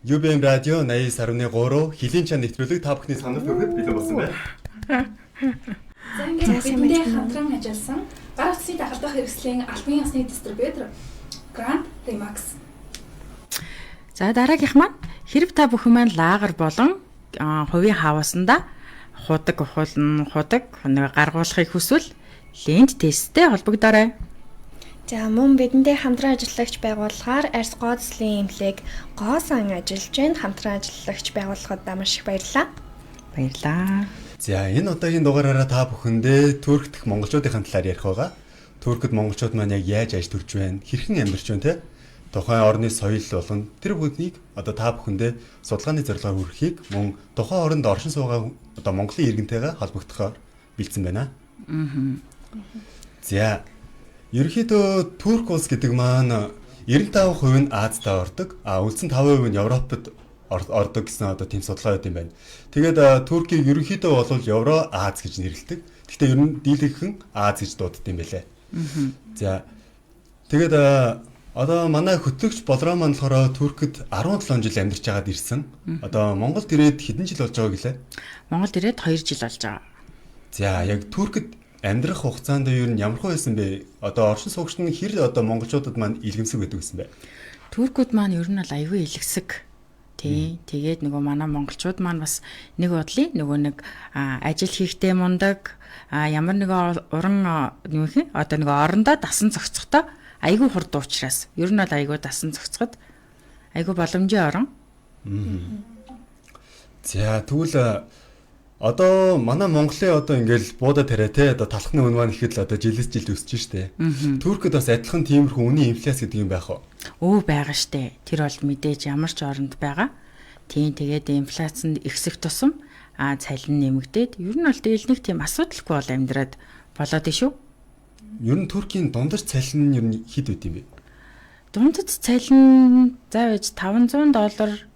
UBM радио 89.3 хилийн чан нэвтрүүлэг та бүхний санал хүрэхэд бэлэн болсон байна. За ингээд бидэнтэй хамтран ажилласан гар утасны дахалдах хэрэгслийн албан ёсны дистрибьютор Grand Remax. За дараагийнх маань хэрв та бүхэн маань лагер болон хувийн хаваасанда худаг нэг гаргуулахыг хүсвэл лент тесттэй холбогдоорой. За мөн бидэнтэй хамтран ажиллагч байгууллагаар Арс Гоцлын эмнэлэг гоосон ажиллаж байна. Хамтран ажиллагч байгууллагуудаа маш их баярлалаа. Баярлалаа. За энэ удаагийн дугаараараа та бүхэндээ Турк дахь монголчуудын талаар ярих байгаа. Туркд монголчууд маань яг яаж аж төрж байна, хэрхэн амьдарч байна те? Тухайн орны соёл болон тэр бүхнийг одоо та бүхэндээ судалгааны зорилгоор хүргэхийг мөн тухайн оронд оршин суугаа одоо Монголын иргэнтэйгээ холбогдохоор бэлдсэн байна. За ерөнхийдөө Турк улс гэдэг маань 95% нь Азиад ордог, үлдсэн 5% нь Европод ордог гэсэн одоо тийм судалгаа байд юм байна. Тэгээд Туркийг ерөнхийдөө бол Евро Аз гэж нэрлэдэг. Гэхдээ ер нь дийлэнхэн Аз гэж дууддаг юм байлээ. За тэгээд одоо манай хөтлөгч Болроо маань болохоор Туркид 17 жил амьдарч байгаад ирсэн. Одоо Монголд ирээд хэдэн жил болж байгааг гэлээ? Монголд ирээд 2 жил болж байгаа. За яг Туркид амьдрах хугацаанд ер нь ямархуу байсан бэ? Одоо оршин суугчид нь хэр одоо монголчуудад маань илгэмсэг байдаг гэсэн бэ? Туркууд маань ер нь бол аюул илгэсэг. Тий. Тэгээд нөгөө манай монголчууд маань бас нэг бодлын нөгөө нэг ажил хийхдээ мундаг ямар нэг уран одоо нэг орондоо дасан зохицохдоо айгүй хурд уучраас ер нь бол айгүй дасан зохицоход айгүй боломжийн орон. За тэгвэл одоо манай Монголын одоо ингээл буудаа тарай те одоо талхны үн маань ихэд л одоо жилээс жилд өсөж штэ. Туркид бас адилхан тиймэрхүү үнийн инфляц гэдэг юм байх уу? Байгаа штэ. Тэр бол мэдээж ямар ч оронд байгаа. Тийм тэгээд инфляцид ихсэх тусам цалин нэмэгдээд ер нь бол дийлнэх тийм асуудалгүй бол амьдраад болоод шүү. Ер нь Туркийн дундаж цалин нь ер нь хэд байд юм бэ? Дундаж цалин заавал $500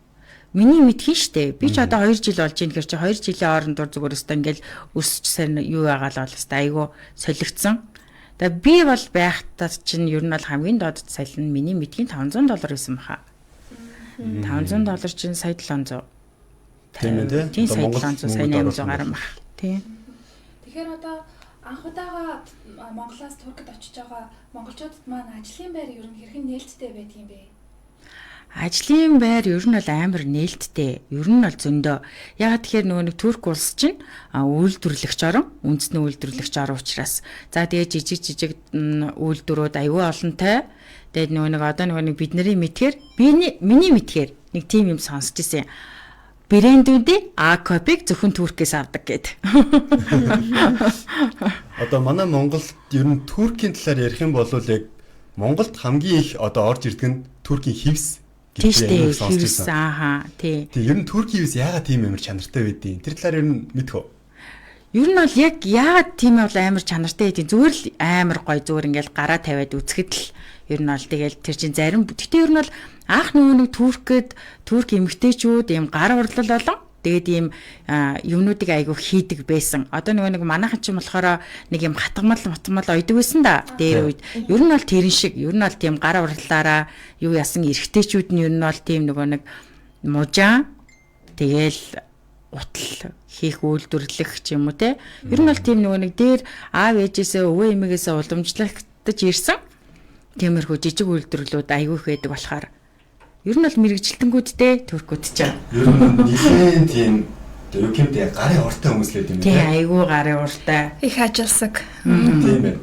миний мэдхийн штэ. Би ч одоо 2 жил болж ийн гэхэр чи 2 жилийн хооронд зүгээр өстө ингээл өсч сайн юу яагаал бол өстө айгүй солигдсон. Тэгээ би бол байхдаа чинь ер нь бол хамгийн доод цалин миний мэдхийн $500 байсан баха. $500 чинь сая 700. Тийм ээ тийм сая 700 сая 800 гарсан баг. Тийм. Тэгэхээр одоо анх удаага Монголоос Туркид очиж байгаа монголчуудад маань ажлын байр ер нь хэрхэн нээлттэй байдаг юм бэ? Ажлын байр ер нь бол амар нээлттэй. Ер нь бол зөндөө. Ягаад тэгэхээр нөгөө нэг Турк улс чинь үйлдвэрлэгч орон, үндэсний үйлдвэрлэгч орон учраас. За тэгээ жижиг үйлдвэрүүд аюул олонтой. Тэгээд нөгөө нэг одоо нөгөө нэг бидний мэдхээр миний мэдхээр нэг тим юм сонсч ирсэн. Брэндүүдийн А-копиг зөвхөн Туркээс авдаг гэд. Одоо манай Монголд ер нь Туркийн талаар ярих юм бол яг Монголд хамгийн их одоо орж ирдэг нь Туркийн хивс. Тийштэй хивс тий. Тэг ер нь Туркийн хивс яагаад тийм амар чанартай байдیں۔ Тэр талаар ер нь мэдэх үү? Ер нь бол яг яагаад тийм бол амар чанартай байдیں۔ Зүгээр л амар гой зүгээр ингээл гараа тавиад үзэхэд л ер нь бол тэгэл тэр чин зарим гэхдээ ер нь бол анх нөгөө нэг турк эмэгтэйчүүд ийм гар урлал болон тэгээд ийм юмнуудыг айгу хийдэг байсан. Одоо нөгөө нэг манайхан ч юм болохоор нэг юм хатгамал ойдог байсан да. Дээр үед ер нь бол тэрэн шиг ер нь бол тийм гар урлалаараа юу ясан эрэгтэйчүүд нь ер нь бол тийм нөгөө нэг мужаа тэгээл утал хийх үйлдвэрлэх ч юм уу те. Ер нь бол тийм нөгөө нэг дээр аав ээжээсээ өвөө эмээгээсээ уламжлагдаж ирсэн. Тиймэрхүү жижиг үйлдвэрлэлүүд айгүй их байдаг болохоор ер нь бол мэрэгжилтэнгүүдтэй Туркууд ч аа. Ер нь нэгэн тийм юукэмтэй гарын уртай хүмүүс л байдаг юм тийм айгүй гарын уртай. Их ажилсаг. Тийм ээ.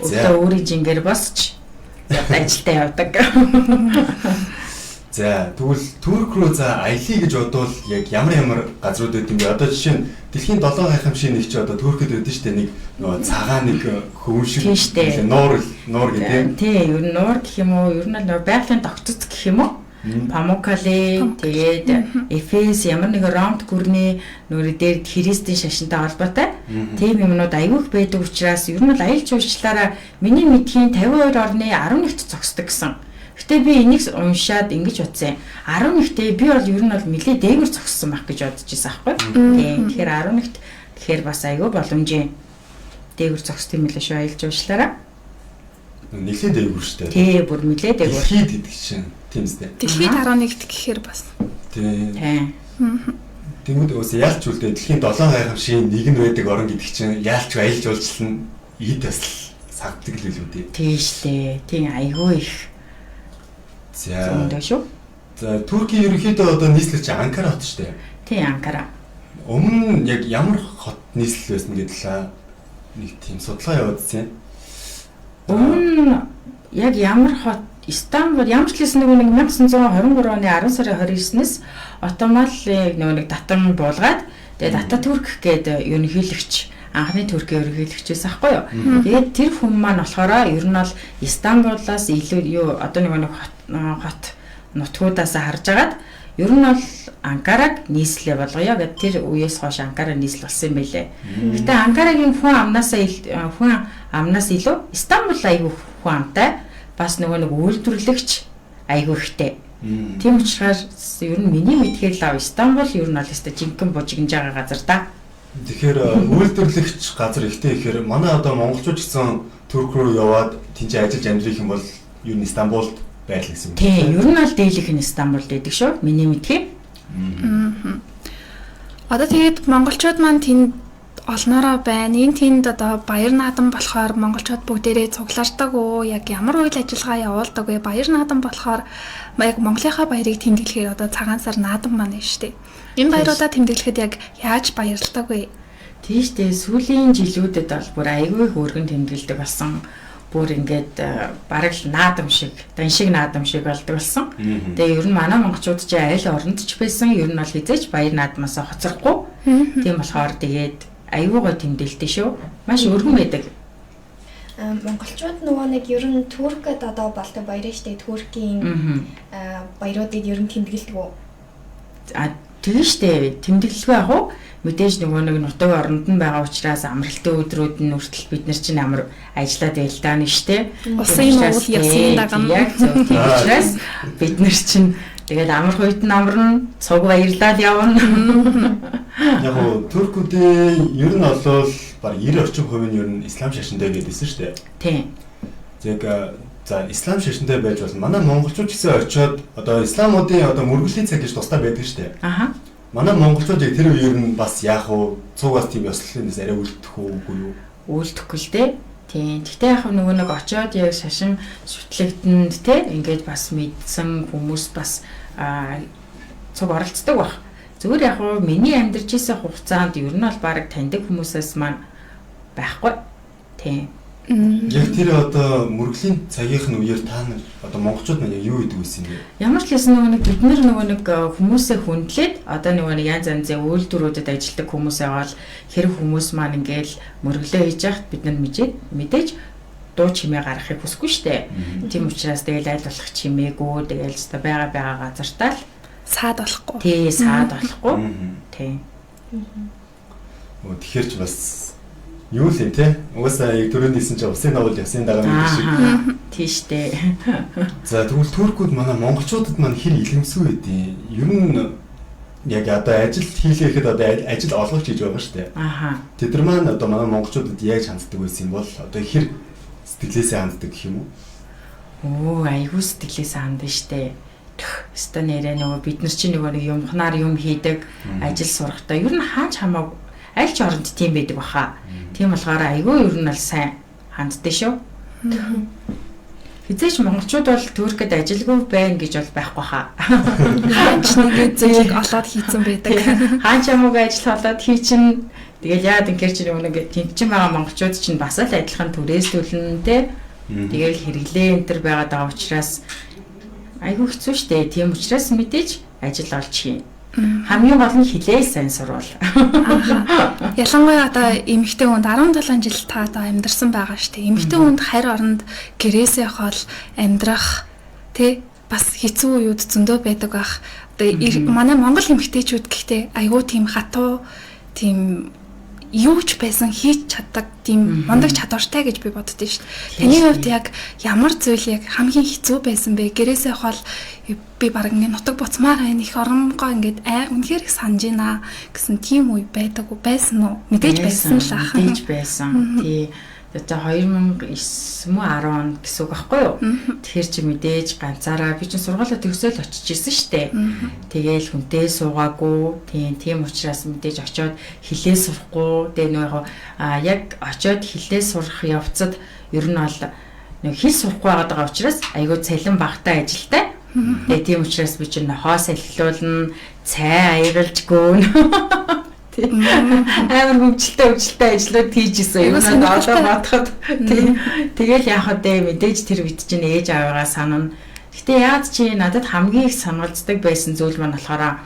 За өөрийн жингээр босч ажилдаа явдаг. За тэгвэл Турк руу за аялье гэж бодвол яг ямар газрууд байд юм бэ? Одоо жишээ нь дэлхийн 7 гайхамшигын нэг ч одоо Туркид байдаг шүү дээ. Нэг нөгөө цагаан нэг хөвөн шиг нуур гэдэг. Тийм ер нь нуур гэх юм уу? Ер нь л байгалийн тогтцол гэх юм уу? Памуккале тэгээд Эфес ямар нэг ромт гүрний нүрэ дээр христийн шашинтай холбоотой тийм юмнууд аюух байдаг учраас ер нь бол аялал жуулчлалаараа миний мэдхийн 52 орны 11-т зогсдог гэсэн. Гэтэ би энийг уншаад ингэж утсан. 11-т би бол ер нь бол нэлээ дээгүр зогссон байх гэж бодож байсан аахгүй. Тийм. Тэгэхээр 11-т тэгэхээр бас аюу боломжийн дээгүр зогссон юм лээ шүү аялал жуулчлалаараа. Нэглээд дээгүүр штэ. Тий, бүр нэлээд дээгүүр. Дэлхийд гэдэг чинь тийм үстэй. Дэлхийд 11-т гэхээр бас. Тий. Тий. Тэгмэд өөс яалч үлдээ дэлхийн 7 гайхамшигын нэг нь байдаг орон гэдэг чинь яалч аялж уулчлан ийд бас сагдаг л үү дээ. Тий штэ. Тий айгүй их. За. Зөндөө шүү. За Туркийн ерөнхийдөө одоо нийслэл чинь Анкара хот штэ. Тий Анкара. Өмнө яг ямар хот нийслэл байсан гэдэл нэг тийм судалгаа явуулсан. Өмнө яг ямар хот Истанбул ямар ч лсэн нэг 1923 оны 10 сарын 29-ээс Отоманлыг нэг татан буулгаад тэгээд Ататүрк гэдэг ерөнхийлөгч анхны Туркийн ерөнхийлөгчээс ахгүй юу. Тэгээд тэр хүн маань болохоор ер нь бол Истанбулаас илүү одоо нэг хот нутгуудаас харж агаад ер нь бол Анкараг нийслэлээ болгоё гэд тэр үеэс хойш Анкара нийслэл болсон юм байлээ. Гэтэ Анкарагийн хүн амнаас илүү Истанбул аягүй хүн амтай бас нэг үйлдвэрлэгч аягүй ихтэй. Тийм учраас ер нь миний мэдхээр л Истанбул ер нь бол өстой жинхэнэ бужигнж байгаа газар да. Тэгэхээр үйлдвэрлэгч газар ихтэй ихээр манай одоо монголчууд гэсэн Турк руу яваад тэнд ажиллаж амьдрэх юм бол ер нь Истанбулд байл гэсэн юм. Тийм, ер нь бол дийлэх нь Истанбулд байдаг шүү. Миний мэдхээр. Одоо тэгээд монголчууд маань тэнд олноороо байна. Энэ тэнд одоо баяр наадам болохоор монголчууд бүгдээрээ цуглардаг уу? Яг ямар үйл ажиллагаа явуулдаг вэ? Баяр наадам болохоор яг Монголынхаа баярыг тэмдэглэхээр одоо цагаан сар наадам маань нь шүү дээ. Энэ баяруудаа тэмдэглэхэд яг яаж баярладаг вэ? Тийм шүү дээ. Сүүлийн жилүүдэд бол бүр аягүй хөөргөн тэмдэглэдэг болсон. Бүр ингээд бараг л наадам шиг, даншиг наадам шиг болдог болсон. Тэгээ ер нь манай монголчууд ч аль оронд ч байсан. Ер нь бол хизээч баяр наадмаас хоцрохгүй. Тийм болохоор тэгээд аюугаа тэмдэглэдэг шүү. Маш өргөн байдаг. Монголчууд нөгөө нэг ер нь Туркэд одоо болдог баярын штэ Туркийн баяруудыг ер нь тэмдэглэдэг үү? Тийм штэ тэмдэглэхгүй яг уу мэдээж нөгөө нэг нутаг оронд нь байгаа учраас амралтын өдрүүд нь хүртэл бид нар чинь амар ажиллаад байл даа нь штэ. Усын уул явсан дагам яг зөв тийм учраас бид нар чинь тэгээд амрах үед нь амарна, цуг баярлаад явна. Яг нь Туркуудын ер нь бол баг 90% нь ер нь ислам шашинтай гэдээсэн шүү дээ. Тийм. Яг за ислам шашинтай байж бол манай монголчууд гэсэн очиод одоо исламуудын одоо мөргөлийн цаг гэж тусдаа байдаг шүү дээ. Аха. Манай монголчууд яг тэр үеэр нь бас яах вэ? Цугаас тийм ёслолоос арай үлдэх үгүй юу? Үлдэхгүй л дээ. Тийм. Гэхдээ яг нөгөө нэг очиод яг шашин шүтлэгдэнд те ингээд бас мэдсэн хүмүүс бас цуг оролцдог баг. Зүгээр яг нь миний амьдарч исэн хугацаанд ер нь бол баг таньдаг хүмүүсээс маань байхгүй. Тийм. Яг тэр одоо мөргөлийн цагийнх нь үеэр та нар одоо монголчууд маань юу хийдэг вэ юм бэ? Ямар ч лсэн нөгөө нэг бид нар нөгөө нэг хүмүүсээ хүндлээд одоо нөгөө нэг янз янзын үйлдвэрүүдэд ажилладаг хүмүүсээ бол хэрэг хүмүүс маань ингээл мөргөлөө хийж яхад бид нар мэдээж дуу чимээ гаргахыг хүсэхгүй штэ. Тийм учраас тэгэл аль болох чимээгүй тэгэл өста байгаа газартаа л саад болохгүй. Тий, саад болохгүй. Тий. Тэгэхээр ч бас юу л юм те? Угаасаа яг түрүүнд хэлсэн чинь усын давал ясын дараа нэг шиг. Тий штэ. За тэгвэл туркууд манай монголчуудад маань хэр илэмсүү байдیں۔ Ер нь яг одоо ажил хийлгэхэд одоо ажил олгож хийж байгаа шүү дээ. Аха. Тэд нар маань одоо манай монголчуудад яаж ханддаг байсан юм бол одоо хэр сэтгэлээсээ ханддаг гэх юм уу? Оо, айгуу сэтгэлээсээ ханддаг штэ. Өстө нэрээ нөгөө бид нар чинь нөгөө юмхнаар юм хийдэг, ажил сурахтаа ер нь хаач хамаагүй аль ч оронд тийм байдаг баха. Тийм болохоор айгүй ер нь бол сайн ханддаг шүү. Хизээч монголчууд бол Туркэд ажилгүй байна гэж бол байхгүй хаа. Хаач нэг зүйлийг олоод хийцэн байдаг. Хаач хамаагүй ажил олоод хийчин. Тэгэл яагаад ингээр чи нэг тэнцэн байгаа монголчууд чинь бас л адилхан түрээслүүлнэ те. Тэгэл хэрэглээ энэ төр байгаад байгаа учраас айгүй хэцүү шттэ. Тийм учраас мэдээж ажил олж хийн. Хамгийн гол нь хилээ сайн сурвал. Ялангуяа одоо эмэгтэй хүнд 17 жил та одоо амьдарсан байгаа штэ. Эмэгтэй хүнд харь оронд гэрээсээ хол амьдрах тий бас хэцүү үед зөндөө байдаг бах. Одоо манай монгол эмэгтэйчүүд гэхдээ айгүй тийм хатуу тийм юу ч байсан хийж чаддаг тийм мундаг чадвартай гэж би боддөө шүү дээ. Таны хувьд яг ямар зүйл яг хамгийн хэцүү байсан бэ? Гэрээсээ хол би баг ингээд нутаг буцмаар байна. Их оронгоо ингээд үнэхээр их санаж байна гэсэн тийм үе байдаг уу? Байсан уу? Мэдээж байсан л ах. Мэдээж байсан. Тий. Тэгээ 2009 мөн 10 гэсэн үг байхгүй юу? Тэгэхээр чи мэдээж ганцаараа би чинь сургуулаа төгсөөл очиж исэн штэ. Тэгээл хүнтэй суугаагүй. Тийм учраас мэдээж очиод хилээ сурахгүй. Тэгээ нөгөө яг очиод хилээ сурах явцад ер нь бол нэг хэл сурахгүй байгаа учраас айгүй цалин багтаа ажилтай. Тэгээ тийм учраас би чинь хоос салхилуулна, цай аягалж гөөн. Амар хөвчлөлтэй ажлууд хийжсэн. Юу нэг одоо бодоход тэгэл яах вэ? Мэдээж тэр вид чинь ээж аваагаа санана. Гэтэ яад чи надад хамгийн их санагддаг байсан зүйл маань болохоор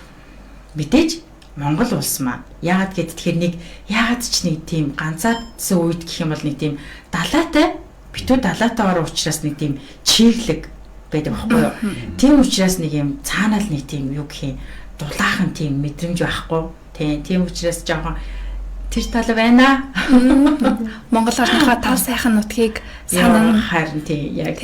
мэдээж Монгол улс маань. Яагаад гэд тэгэхээр нэг яагаад ч нэг тийм ганцаадсан үед гэх юм бол нэг тийм далаатай битүү далаатайгаар уучраас нэг тийм чиглэг байдаг байхгүй юу? Тийм учраас нэг юм цаанаал нэг тийм юу гэх юм дулаахан тийм мэдрэмж байхгүй. Тийм учраас жоохон тэр тал байна. Монгол орныхоо тав сайхан нутгийг санаа харин тийм яг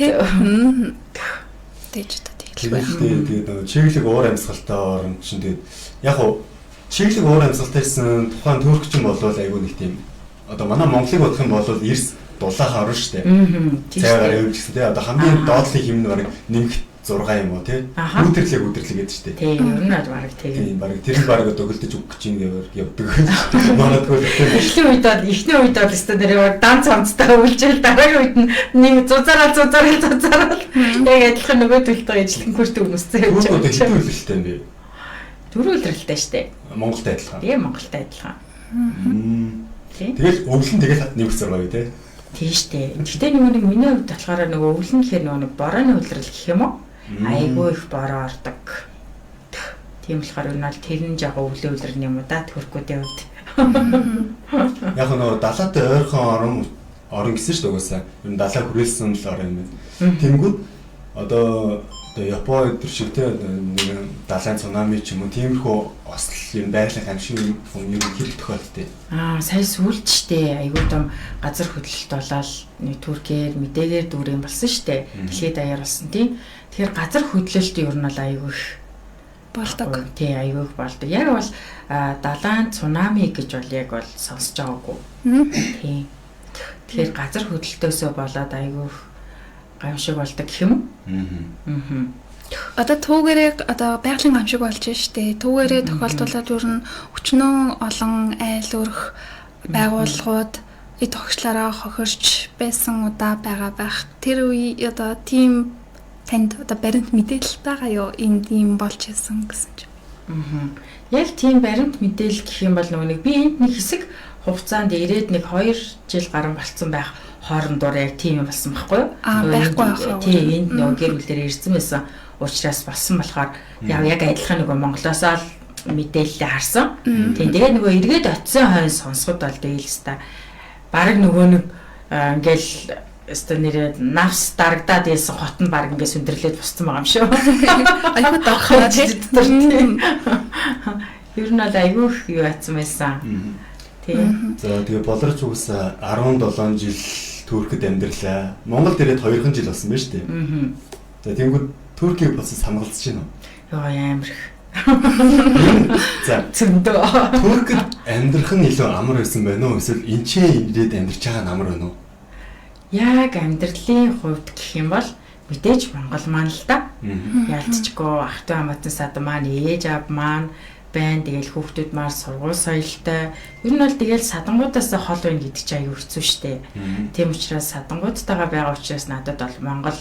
тэгж та тэгээд чиглэг уур амьсгалтай орн чинь тэгээд яг хуу чиглэг уур амьсгалтайсэн тухайн туркчин болвол айгүй нэг тийм одоо манай Монголыг бодох юм бол эрс дулаахан орно шүү дээ. Цайгаар явж гисэн тий одоо хамгийн доотлын хэмнэ бараг нэмэх 6 юм уу тий үдэрлэг гэдэг шүү дээ. Тийм ер нь бараг тийм бараг тэр нь бараг өгөлдөж үг гэж ингэ явдаг. Манайдгүй эхний үед бол өстө нэр дан цамцтай өвлжэл дараагийн үед нэг зузаараа яг адилхан нөгөө төлөлтөөр ижлэн хүртэ хүмүүстэй явж байгаа. Хэдэн үлрэлтэй юм бэ? 4 үлрэлтэй шүү дээ. Монголтай адилхан. Тийм Монголтай адилхан. Тэгэл өвлөн тэгэл нэмэх 6 үү тий? Тийм шүү дээ. Гэхдээ нэг миний хувьд болохоор нөгөө өвлөн гэхээр нөгөө борооны үлрэл гэх юм уу? Айгүй их бороо ордог. Тийм болохоор энэ бол тэр нь жоо өвлөө үлрэн юм уу да төрхгүүдийн хувьд. Яг нөгөө далаатай ойрхон орон гэсэн шүү дээ угаасаа. Ер нь далаа хүрээлсэн л орон юм байна. Тэнгүүд одоо Япон төр шиг те нэг далайн цунами ч юм уу тиймэрхүү осол юм байгалийн амшиг юм хэрэг тохиолдтой. Сая сүлд штэ айгүй том газар хөдлөлт болоод нэг Туркээр мэдээгээр дүүрэн болсон штэ. Дэлхийд даяар болсон тийм. Тэгэхээр газар хөдлөлт ер нь бол айгүй болдог. Тий айгүй болдог. Яг бол далайн цунами гэж бол яг бол сонсож байгаагүй. Тий. Тэгэхээр газар хөдлөлтөөсөө болоод айгүй гамшиг болдог гэх юм уу? Одоо түүгээрээ одоо байгалийн гамшиг болж штэ. Түүгээрээ тохиолдуулаад ер нь өчнөө олон айл өрх байгууллагууд эд огчлаараа хохирч байсан удаа байгаа байх. Тэр үе одоо тийм танд одоо баримт мэдээлэл байгаа юу? Энд ийм болж ирсэн гэсэн ч. Яг тийм баримт мэдээлэл гэх юм бол нэг би энд нэг хэсэг хугацаанд ирээд нэг 2 жил гарan болцсон байх хоорондоор яг тийм юм болсон байхгүй юу? Байхгүй байх. Тийм энд нөгөө гэр бүлээр ирсэн байсан учраас болсон болохоор яг адилхан нөгөө Монголоос л мэдээлэл харсан. Тийм тэгээ нөгөө эргээд очисон хойно сонсоход бол тэгэл хэвээр баг нөгөө нэг ингээл өстө нэрээ навс дарагдаад ийсэн хот нь баг ингээд сүндэрлээд буссан байгаа юм шүү. Айгуу дохоо тийм. Ер нь бол айгүй юу атсан байсан. Тийм. За тэгээ болорч угсаа 17 жил Туркид амьдралаа. Монгол дээрээ 2 жил болсон байна шүү дээ. За тэнгууд Туркийг бас хамгаалж байна уу? Йоо амар их. За зөндөө. Туркид амьдрах нь илүү амар байсан байна уу? Эсвэл энэ ч ирээд амьдрч байгаа нь амар байна уу? Яг амьдралын хувьд гэх юм бол мэдээж Монгол маань л да. Ялцчгүй ах トゥ хамаатан сад маань ээж аав маань байна. Тэгэл хүүхдүүд маань сургууль соёлтой. Ер нь бол тэгэл садангуудаас хол байна гэдэг чинь аюу хэцүү шттэ. Тийм учраас садангуудтайгаа байгаа учраас надад бол Монгол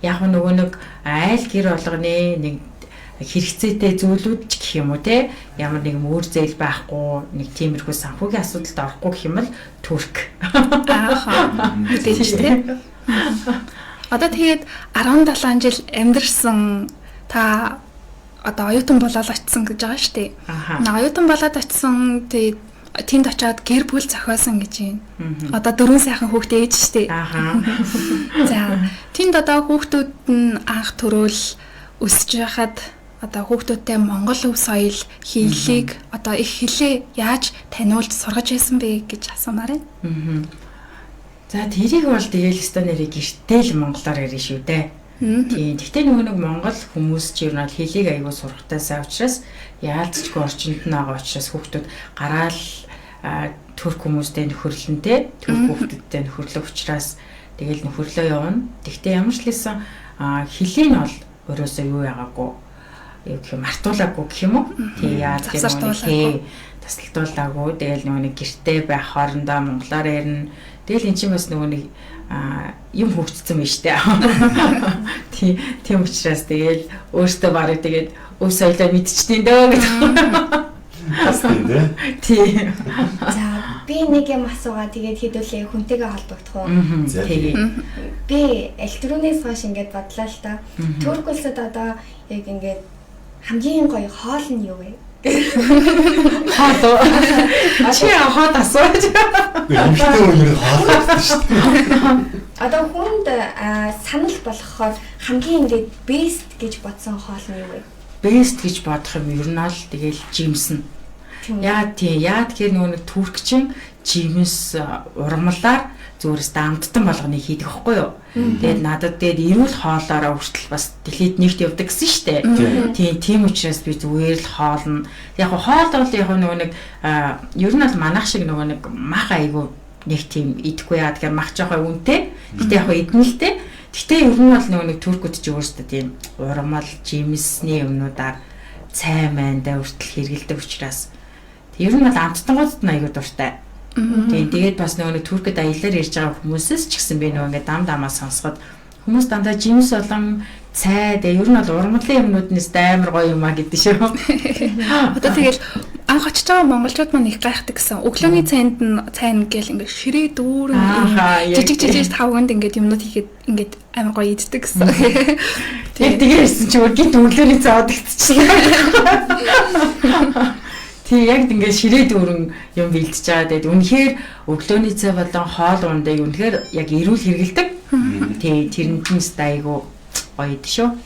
яг нөгөө нэг айл гэр болгоны нэг хэрэгцээтэй зүйлүүд ч гэх юм уу те ямар нэг мөр зээл байхгүй нэг тиймэрхүү санхүүгийн асуудалд орохгүй гэх юм бол Турк. Тийм шүү дээ. Одоо тэгээд 17 жил амьдарсан та одоо оюутан болоод очисон гэж байгаа шүү дээ. Оюутан болоод очисон тэгээд тэнд очиод гэр бүл зохиосон гэж байна. Одоо 4 сайхан хүүхдээ ээж шүү дээ. За тэнд одоо хүүхдүүд нь анх төрөөл өсөж байхад одоо хүүхдүүдтэй Монгол өв соёл хэллийг одоо их хэлээ яаж таниулж сургаж байсан бэ гэж асуумаар байна. За тэрийг бол тэгээл өстө нэрийг гэртэл монголоор ярина шүү дээ. Тийм. Гэхдээ нөгөө нэг монгол хүмүүс ч ер нь хэлийг аягүй сурахтайсаа учраас яалцчгүй орчинд нь байгаа учраас хүүхдүүд гараал Турк хүмүүстэй нөхөрлөн те турк хүмүүстэй нөхөрлөх учраас тэгэл нөхөрлөө явна. Тэгтээ ямар ч лсэн хилийн бол өөрөөсөө юу яагаагүй юу гэх юм мартуулаагүй гэх юм уу? Тий яа тасалдуулаагүй. Тэгэл нэг гэртээ байх хоорондоо монголоор ярина. Тэгэл эн чинь бас нэг юм хөгжсөн юм штэ. Тийм учраас тэгэл өөртөө барыг тэгээд өв соёлоо мэдчихсэн дөө гэдэг. Тий. За би нэг юм асуугаа тэгээд хэдүүлээ хүнтэйгээ холбогдох уу? Тэгээ. Би электронээс хойш ингээд бодлоо л та. Турк улсад одоо яг ингээд хамгийн гоё хоол нь юу вэ? Хоол. Чи хоол асууж. Эмэгтэй хүн хоол гэдэг шүү дээ. Одоо хүнд санал болгохоор хамгийн ингээд best гэж бодсон хоол нь юу вэ? Best гэж бодох юм ер нь л тэгэл жимсэн. Яа тэгэхээр нөгөө туркчин жимс ургамлаар зүрээс амттан болгоны хийдэг байхгүй юу? Тэгээд надад тэгээд эрүүл хоолоороо хүртэл бас дэлхийд нэгт явдаг гэсэн шүү дээ. Тийм учраас би зүгээр л хоолно. Яг хоол бол яг нөгөө нэг ер нь бол манайх шиг нөгөө нэг мах айгу нэг тийм идэхгүй яа тэгэхээр мах жоохоо үнэтэй. Гэтэ яг идэн л дээ. Гэтэ ер нь бол нөгөө нэг туркууд ч өөрсдөө тийм ургамал жимсний юмнуудаар цай майндаа хүртэл хэргэлдэг учраас ер нь бол амттангуудад нь айгу дуртай. Тэгээд бас нөгөө туркэд аялаар ярьж байгаа хүмүүсээс ч гэсэн би нөгөө ингээд дамаа сонсоход хүмүүс дандаа жимс болон цай ер нь бол ургамлын юмнууднаас амар гоё юм а гэдэг шүү. Одоо тэгэл анх очиж байгаа монголчууд маань их гайхдаг гэсэн. Өглөөний цайн гээл ингээд ширээ дүүрэн жижиг тавганд ингээд юмнууд хийгээд ингээд амар гоё иддэг гэсэн. Тэгээд чи үргэлж өглөөний цай одогдчихлаа. Тий яг ингээд ширээ дүүрэн юм бэлдэж байгаа. Тэгээд үнэхээр өглөөний цай болон хоол ундыг үнэхээр яг эрүүл хэрэгэлдэг. Тий тэрнээс айгу гоё идэв шүү.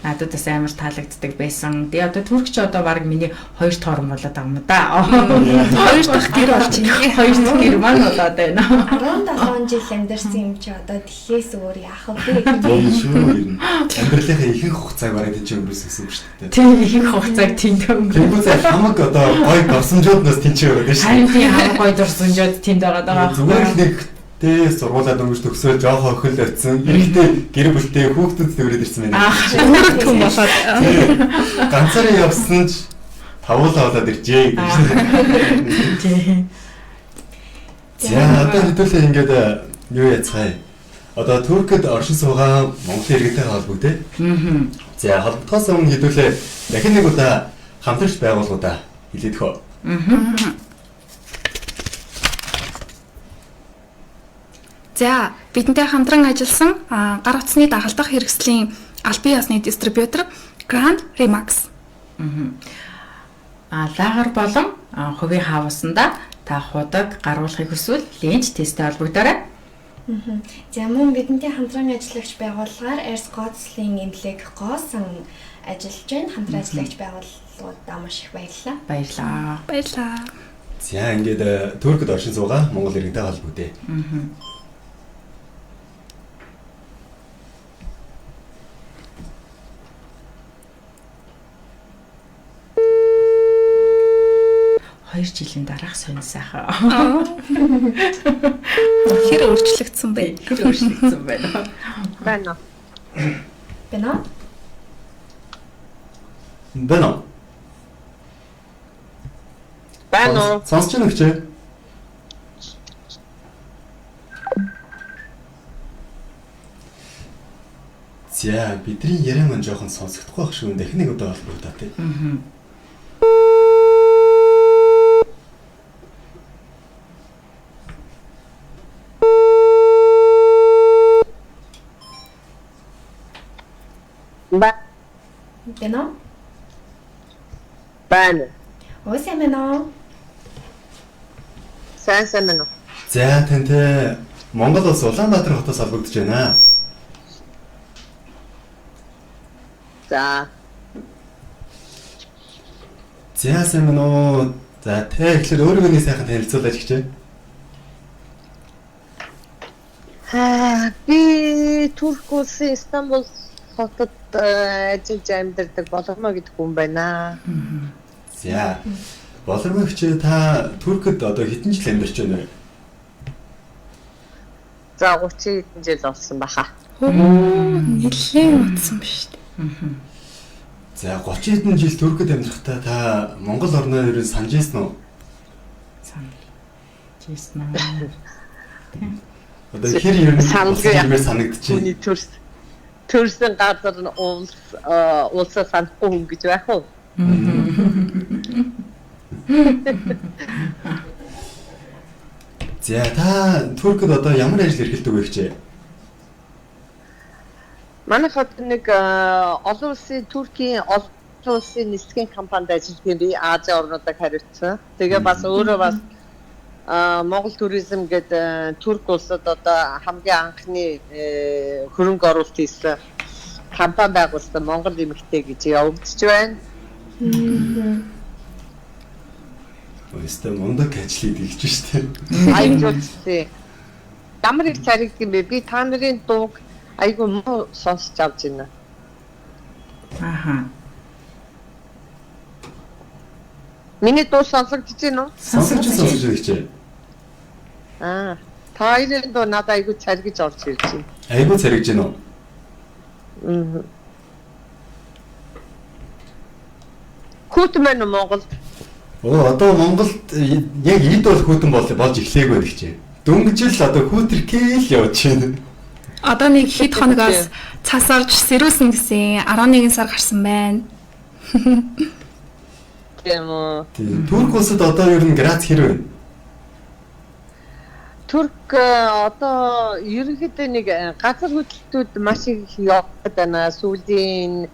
Надад бас амар таалагддаг байсан. Тэгээ одоо туркч одоо баг миний 2 дахь орн болоод байгаа юм да. 2 дахь гэр болж байна. 2 дахь гэр маань болоод байна. 17 жил амьдарсан юм чи одоо тэхээс өөр яах вэ? Тийм шүү юм. Амьдралынхаа ихэнх хугацааг бараг тийч өнгөрөөсөн юм шүү дээ. Тийм ихэнх хугацааг тэнд өнгөрөө. Тэгвэл хамаг одоо гоё дурсамжууднаас тийч өрөөд шүү. Харин тийм хамаг гоё дурсамжууд тэнд байгаа. Зүгээр л нэг тэ сургуулаад өнгөрч төгсөөл жоохоо өхөл очсон. Эрэхтэй гэр бүлтэй хүүхдүүд төрөөд ирсэн байна. Өөрөө түн болоод ганцаараа явсан ч тавуулаа болоод иржээ гэж. Тийм. За одоо хэдүүлээ ингээд юу яцгаая. Одоо Туркэд оршин суугаа Монголын иргэнтэй холбогдъё. За холбогдохоос өмнө хэдүүлээ дахин нэг удаа хамтрагч байгууллагуудаа хэлээд хөө. За бидэнтэй хамтран ажилласан гар утасны дагалдах хэрэгслийн албан ёсны дистрибьютор Grand Remax. Лагер болон хувийн хаавсанда та худаг гаргуулахыг хүсвэл ленч тесттэй холбогдоорой. За мөн бидэнтэй хамтран ажиллагч байгууллагаар Airs Gods-ийн эмнэлэг гоосон ажиллаж байна. Хамтран ажиллагч байгууллагуудаа маш их баярлалаа. Баярлалаа. За ингээд Туркэд оршин суугаа Монгол иргэнтэй холбогдъё. Хоёр жилийн дараах сонь сайхан. Хэр өөрчлөгдсөн бэ? Хэр өөрчлөгдсөн байна. Байна. Байна. Бэнэ. Байна. Сонсч байна гэж. За бидний яриа маань жоохон сонсогдохгүй байх шүү. Дахин нэг удаа холбогдоо тий. Байна. Байна. Өөсөө байна. Сайн байна. За тантай Монгол улс Улаанбаатар хотоос холбогдож байна. За. За сайн байна уу? За тэ ихлээр өөрийгөө нэг сайхан танилцуулаач гэжээ. Би Турк улсын Стамбул хотод ажиллаж амьдардаг Болгомо гэдэг хүн байна. За Боловч та Туркид одоо хэдэн жил амьдарч байна вэ? За 30 хэдэн жил болсон баха. Нэлээд утсан биш үү? За 30 хэдэн жил Туркид амьдрахдаа та Монгол орноо ер нь санаж ирсэн үү? Санаж ирсэн. Одоо хэр ер нь Саналгүй санагдчихэв. Хүний төрсөн газар нь улсаа санахгүй хүн гэж байх уу? За та Туркид одоо ямар ажил эрхэлдэг вэ хчээ? Манай хот нэг олон улсын Туркийн олон улсын нислэгийн компанид ажилладаг юм би Ази орнуудад хариуцсан. Тэгээ бас өөрөө бас Монгол туризм гэдэг Турк улсад одоо хамгийн анхны хөрөнгө оруулалт хийсэн компани байгуулсан Монгол эмэгтэй гэж явагдаж байна. Өөрөөсөө мундаг ажил хийж штэ. Айгуулсан. Ямар их цариг юм бэ? Би та нарын дууг айгүй муу сонсч авч байна. Аха. Миний дуу сонсогдож байна уу? Сонсож хчээ. Та хоёрын дуу надад айгүй царигж орж ирж байна. Айгуу царигж байна уу? Хүүтэн Монгол. Одоо Монголд яг эд бол хүүтэн болж эхлэегүй гэх. Дөнгөж л одоо хүүтэрхэл явж байна. Одоо нэг хэд хоногоос цас орж сэрүүлсэн гэсэн 11 сар гарсан байна. Тийм үү. Турк улсад одоо ер нь грац хэр вэ? Турк одоо ерөнхийдөө нэг газар хөдлөлтүүд маш их явагдаад байна. Сүүлийн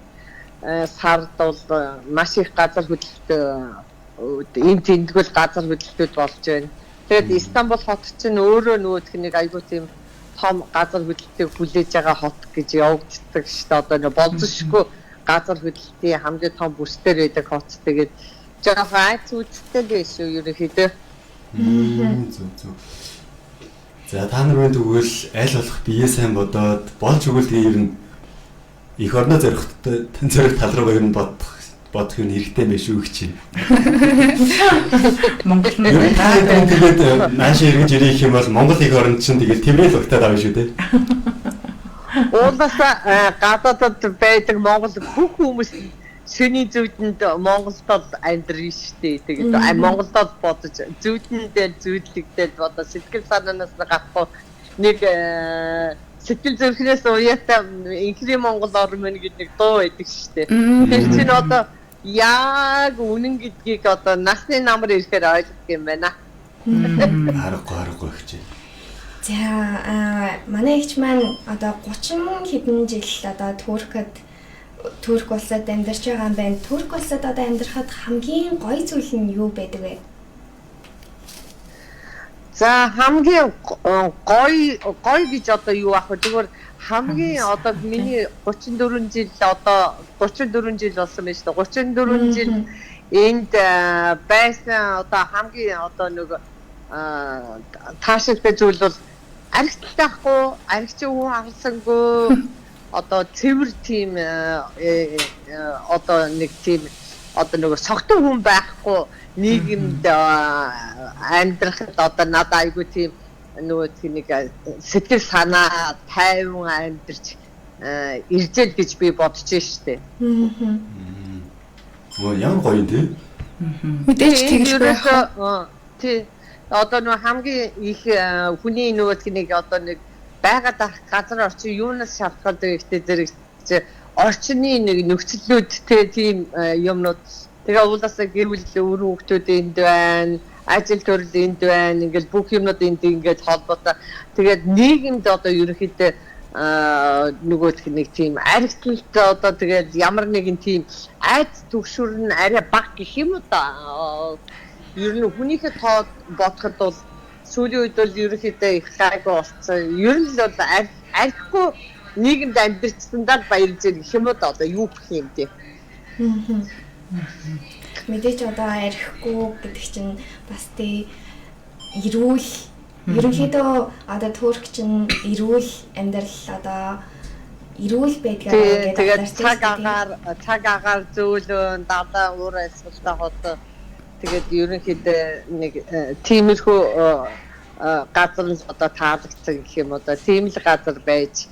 сард бол маш их газар хөдлөлт энэ тэмдгэл газар хөдлөлтүүд болж байна. Тэгээд Истанбул хот чинь өөрөө нөгөөх нэг айгүй тийм том газар хөдлөлтийг хүлээж байгаа хот гэж явагддаг шүү дээ. Одоо нэг болзошгүй газар хөдлөлтийн хамгийн том бүсдэр байдаг хот. Тэгээд жоох айц үсттэй л биш үү ерөнхийдөө. Зүг. За та нар тэгвэл аль болох бие сайн бодоод болж өгвөл тэгээ ер нь их орноо зорихтой тал руу ер нь бодох юм хэрэгтэй байх шүү гэж. Монгол нь тэгээд нааш эргэж ирэх юм бол Монгол их орнд чинь тэгээд тэврэл багтаад авна шүү дээ. Уулаасаа гадаадд байдаг Монгол бүх хүмүүс шөний зүудэнд Монголд амьдрын штэ. Тэгээд Монголд бодож зүудэндээ зүудлэгдээд одоо сэтгэл санаанаас гахгүй нэг сэтгэл зүрхнээс уяатаа инхри Монгол орн мэн гэдэг дуу байдаг штэ. Тэр чинь одоо яг үнэн гэдгийг одоо насны намар ирэхээр ойлгох юм байна. Харахгүй гэж. За манай ихч маань одоо 30 хэдэн жил одоо Турк улсад амьдарч байгаа юм байна. Турк улсад одоо амьдрахад хамгийн гоё зүйл нь юу байдаг вэ? За хамгийн гоё гэж одоо юу ах вэ? Зүгээр хамгийн одоо миний 34 жил болсон байж та 34 жил энд байсан одоо хамгийн одоо нэг таашигтай зүйл бол аригтайхгүй, аригчин хүн харсангүй одоо цэвэр тийм одоо нэг тийм одоо нэг согтун хүн байхгүй нийгэмд амьдрахад одоо надад айгүй тийм нөгөө тийм нэг сэтгэл санаа тайван амьдарч иржэл гэж би бодож штэ. Ямар гоё юм те. Мэдээж тэгэл байх. Тий. Одоо нөгөө хамгийн их хүний нөгөө нэг одоо нэг байгаад ах газар орчин юунаас шалтгаалдаг гэхдээ зэрэг орчны нэг нөхцөлүүд тийм юмнууд тэгээ уулаасаа гэр бүл өөр хүүхдүүд энд байна, ажил төрөл энд байна, ингээл бүх юмнууд энд ингээд холбоотой. Тэгээд нийгэмд одоо ерөнхийдөө нөгөөх нэг тийм аригтлалт одоо тэгээд ямар нэгэн тийм айц төгшөр нь арай бага гэх юм уу да. Ер нь хүнийхээ тоо бодоход бол сүүлийн үед бол ерөнхийдөө их гайгүй болсон. Ер нь л бол архигүй нийгэмд амьдэрчсэндээ баярлж байгаа гэх юм уу да. Одоо юу гэх юм те. Мэдээж одоо архигүй гэдэг чинь бас тий эрүүл ерөнхийдөө одоо Турк чинь эрүүл амьдрал одоо эрүүл байдгаа гэдэг. Тэгээд цаг агаар зөөлөн дадаа уур амьсгалтай хот тэгээд ерөнхийдөө нэг тиймэрхүү газар нь одоо таалагдсан гэх юм одоо тийм л газар байж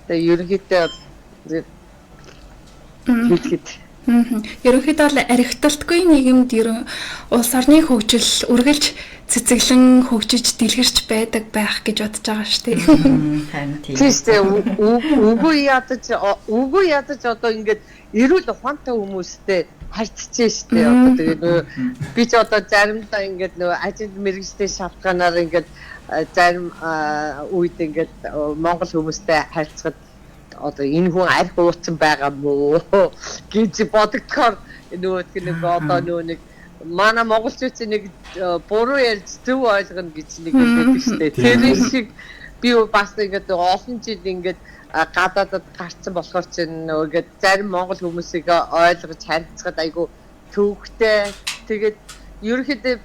тэгээд ерөнхийдөө хэлэхэд ерөнхийдөө бол архитектурын нийгэмд улс орны хөгжил үргэлж цэцэглэн хөгжиж дэлгэрч байдаг байх гэж бодож байгаа шүү дээ. Харин тийм. Үгүй ядаж одоо ингээд эрүүл ухаантай хүмүүстэй харьцчихжээ шүү дээ. Одоо тэгээд би ч одоо заримдаа ингээд ажил мэргэжлийн шалтгаанаар ингээд зарим үед ингээд Монгол хүмүүстэй харьцахад одоо энэ хүн арх ууцсан байгаа мó гэж бодогдохоор нэг одоо нэг манай монголчууд нэг буруу ярьж зөв ойлгоно гэж нэг хэлдэг шүү дээ. Тэр шиг би бас ингээд олон жил ингээд гадаадд гарцсан болохоор чинь ингээд зарим монгол хүмүүсийг ойлгож харьцахад айгу төвхтэй. Тэгээд ерөнхийдөө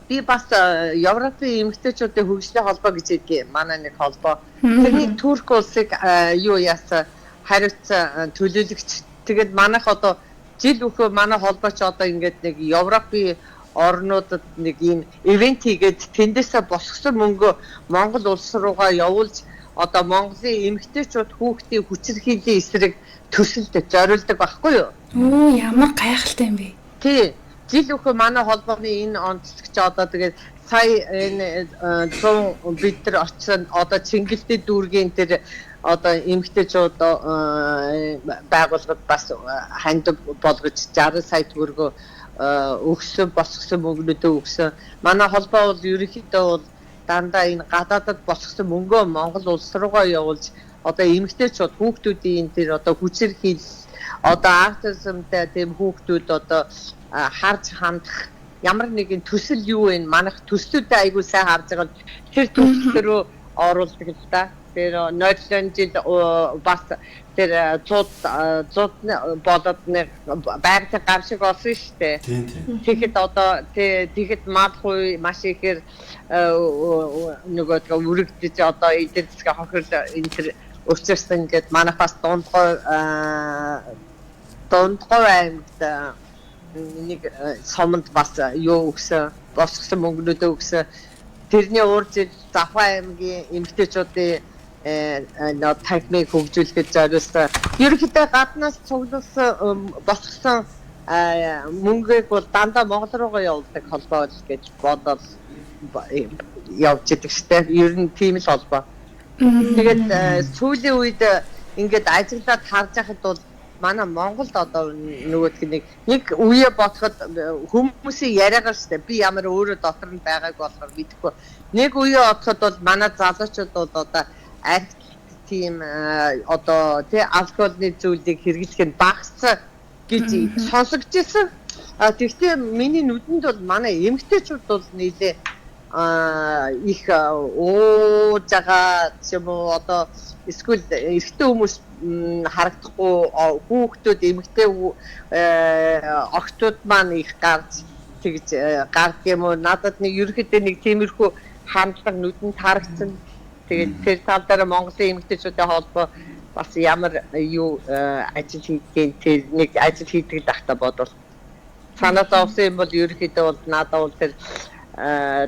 би бас Европын эмэгтэйчүүдийн хөгжлийн холбоо гэж хэлдэг манай нэг холбоо. Тэрний Турк улсыг юу яасан хариуцсан төлөөлөгч. Тэгээд манайх одоо жил өөхөө манай холбооч одоо ингээд нэг Европын орнуудад нэг ийм ивент хийгээд тэндээсээ босгосон мөнгөө Монгол улс руугаа явуулж одоо Монголын эмэгтэйчүүд хүүхдийн хүчирхийллийн эсрэг төсөлд зориулдаг байхгүй юу? Оо ямар гайхалтай юм бэ? Тий. Жил өөхөө манай холбооны энэ онцлогч одоо тэгээд сая энэ 100 бид нар очсон одоо Чингэлтэй дүүргийн тэр одоо эмэгтэйчүүд байгууллагад бас хандив болгож 60 сая төгрөгөө өгсөн босгосон мөнгнүүдөө өгсөн. Манай холбоо бол ерөнхийдөө бол дандаа энэ гадаадд босгосон мөнгөө Монгол улс руугаа явуулж одоо эмэгтэйчүүд хүүхдүүдийн тэр одоо хүчирхийл одоо аутизмтай тийм хүүхдүүд одоо харж хандах ямар нэгэн төсөл юу вэ? Манайх төслүүдээ айгүй сайн харж байгаа. Тэр төсөл рүү оруулдаг л да. Тэр нойлон жил бас тэр 100 болоод нэг байгалийн гар шиг болсон шүү дээ. Тэгэхэд одоо тэгэхэд мадгүй маш ихээр нөгөө үргэлж одоо эдгээр засгийн хохирол энэ тэр өчөрсөн ингээд манайх бас дундгой аймагт нэг сомонд бас юу өгсөн босгосон мөнгнүүдөө өгсөн. Тэрний урьд Завхай аймгийн эмэгтэйчүүдийн тахмыг хөгжүүлэхэд зориулсан. Ерөнхийдөө гаднаас цуглуулсан босгосон мөнгөийг бол дандаа Монгол руугаа явуулдаг холбоо гэж бодоод явж идэг штэ. Ер нь тийм л холбоо. Тэгээд сүүлийн үед ингээд ажиглаад харж байхад бол манай Монголд одоо нөгөөдг нэг үе бодоход хүмүүсийн яриагаар штэ би ямар өөрөө дотор нь байгааг болохоор мэдэхгүй. Нэг үе бодоход бол манай залуучууд бол одоо арх тийм одоо тий алкогны зүйлийг хэрэглэх нь багассан гэж сонсогдож ирсэн. Тэгвэл миний нүдэнд бол манай эмэгтэйчүүд бол нийлээ их ууж байгаа юм уу одоо эсвэл эрэгтэй хүмүүс харагдахгүй хүүхдүүд эмэгтэй охтууд маань их гарч тэгж гард юм уу надад нэг ерөөхдөө нэг тиймэрхүү хандлага нүдэнд харагдсан. Тэгээд тэр тал дээр Монголын эмэгтэйчүүдийн холбоо бас ямар юу ажил хийдэг тэр нэг ажил хийдэг дахта бодвол санаа зовсон юм бол ерөөхдөө бол надад бол тэр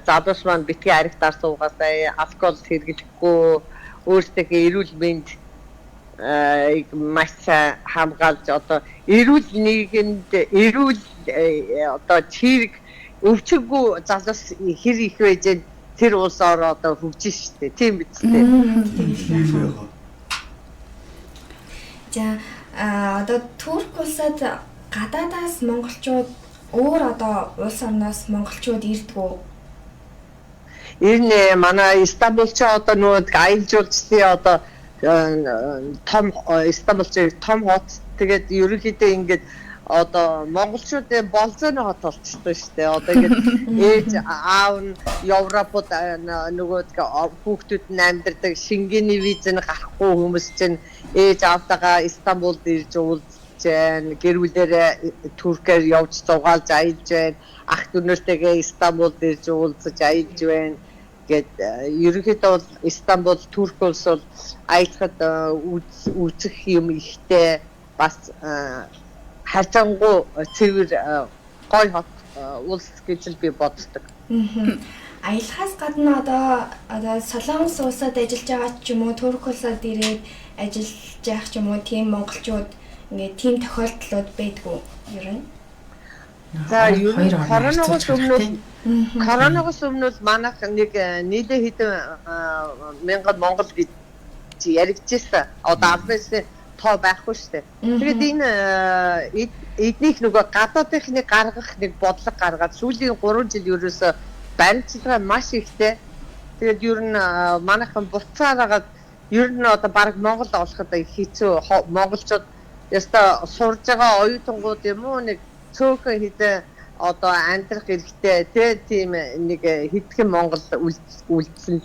залуус маань битгий аригтаар суугаасаа алкол хэрэглэхгүй өөрсдөө эрүүл мэнд маш хамгаалж одоо эрүүл нийгэмд эрүүл одоо чирэг өвчгөө залуус хэр их байж тэр улсаар одоо хөгжиж штэ тийм биз дээ. За одоо Турк улсад гадаадаас монголчууд өөр одоо улс орноос монголчууд ирдгүү. Энэ манай Стамбулч одоо нөгөө аялжуулчдын одоо том Стамбулч том хот тэгээд ерөнхийдөө ингээд одоо монголчуудын болзооны хот болчихсон шүү дээ. Одоо ингээд ээж аав нь Европод нөгөө хүүхдүүд нь амьдардаг Шенгений визэн гарахгүй хүмүүс чинь ээж аавтайгаа Стамбулд ирж уулзж байна. Гэр бүлээрээ Туркээр явж зугаалж аялж байна. Ах дүүнэртэйгээ Стамбулд ирж уулзаж аялж байна. Гэт ерөнхийдөө бол Стамбул Турк улс бол аялахад үзэх юм ихтэй бас хайцангуу цэвэр гой хот улс гэж л би боддог. Аялахаас гадна одоо Солонгос улсад ажиллаж байгаа ч юм уу, Турк улсад ирээд ажиллаж байх ч юм уу, тийм монголчууд ингээд тийм тохиолдлууд байдгүй ер нь. За ер нь коронавигоос өмнө манайх нэг нийлээ хэдэн мянган монгол гэж яригдчихсан. Одоо албасын тоо байхгүй шүү дээ. Тэгээд энэ эднийх нөгөө гадаадынхны гаргах нэг бодлого гаргаад сүүлийн 3 жил ерөөсө баримтчилгаа маш ихтэй. Тэгээд ер нь манайхан буцаагаад ер нь одоо баг Монголд олоход хэцүү. Монголчууд яста сурж байгаа оюутангууд юм уу нэг цөөхөн хідэ одоо амьдрах хэрэгтэй тийм нэг хэдхэн Монгол үлдсэн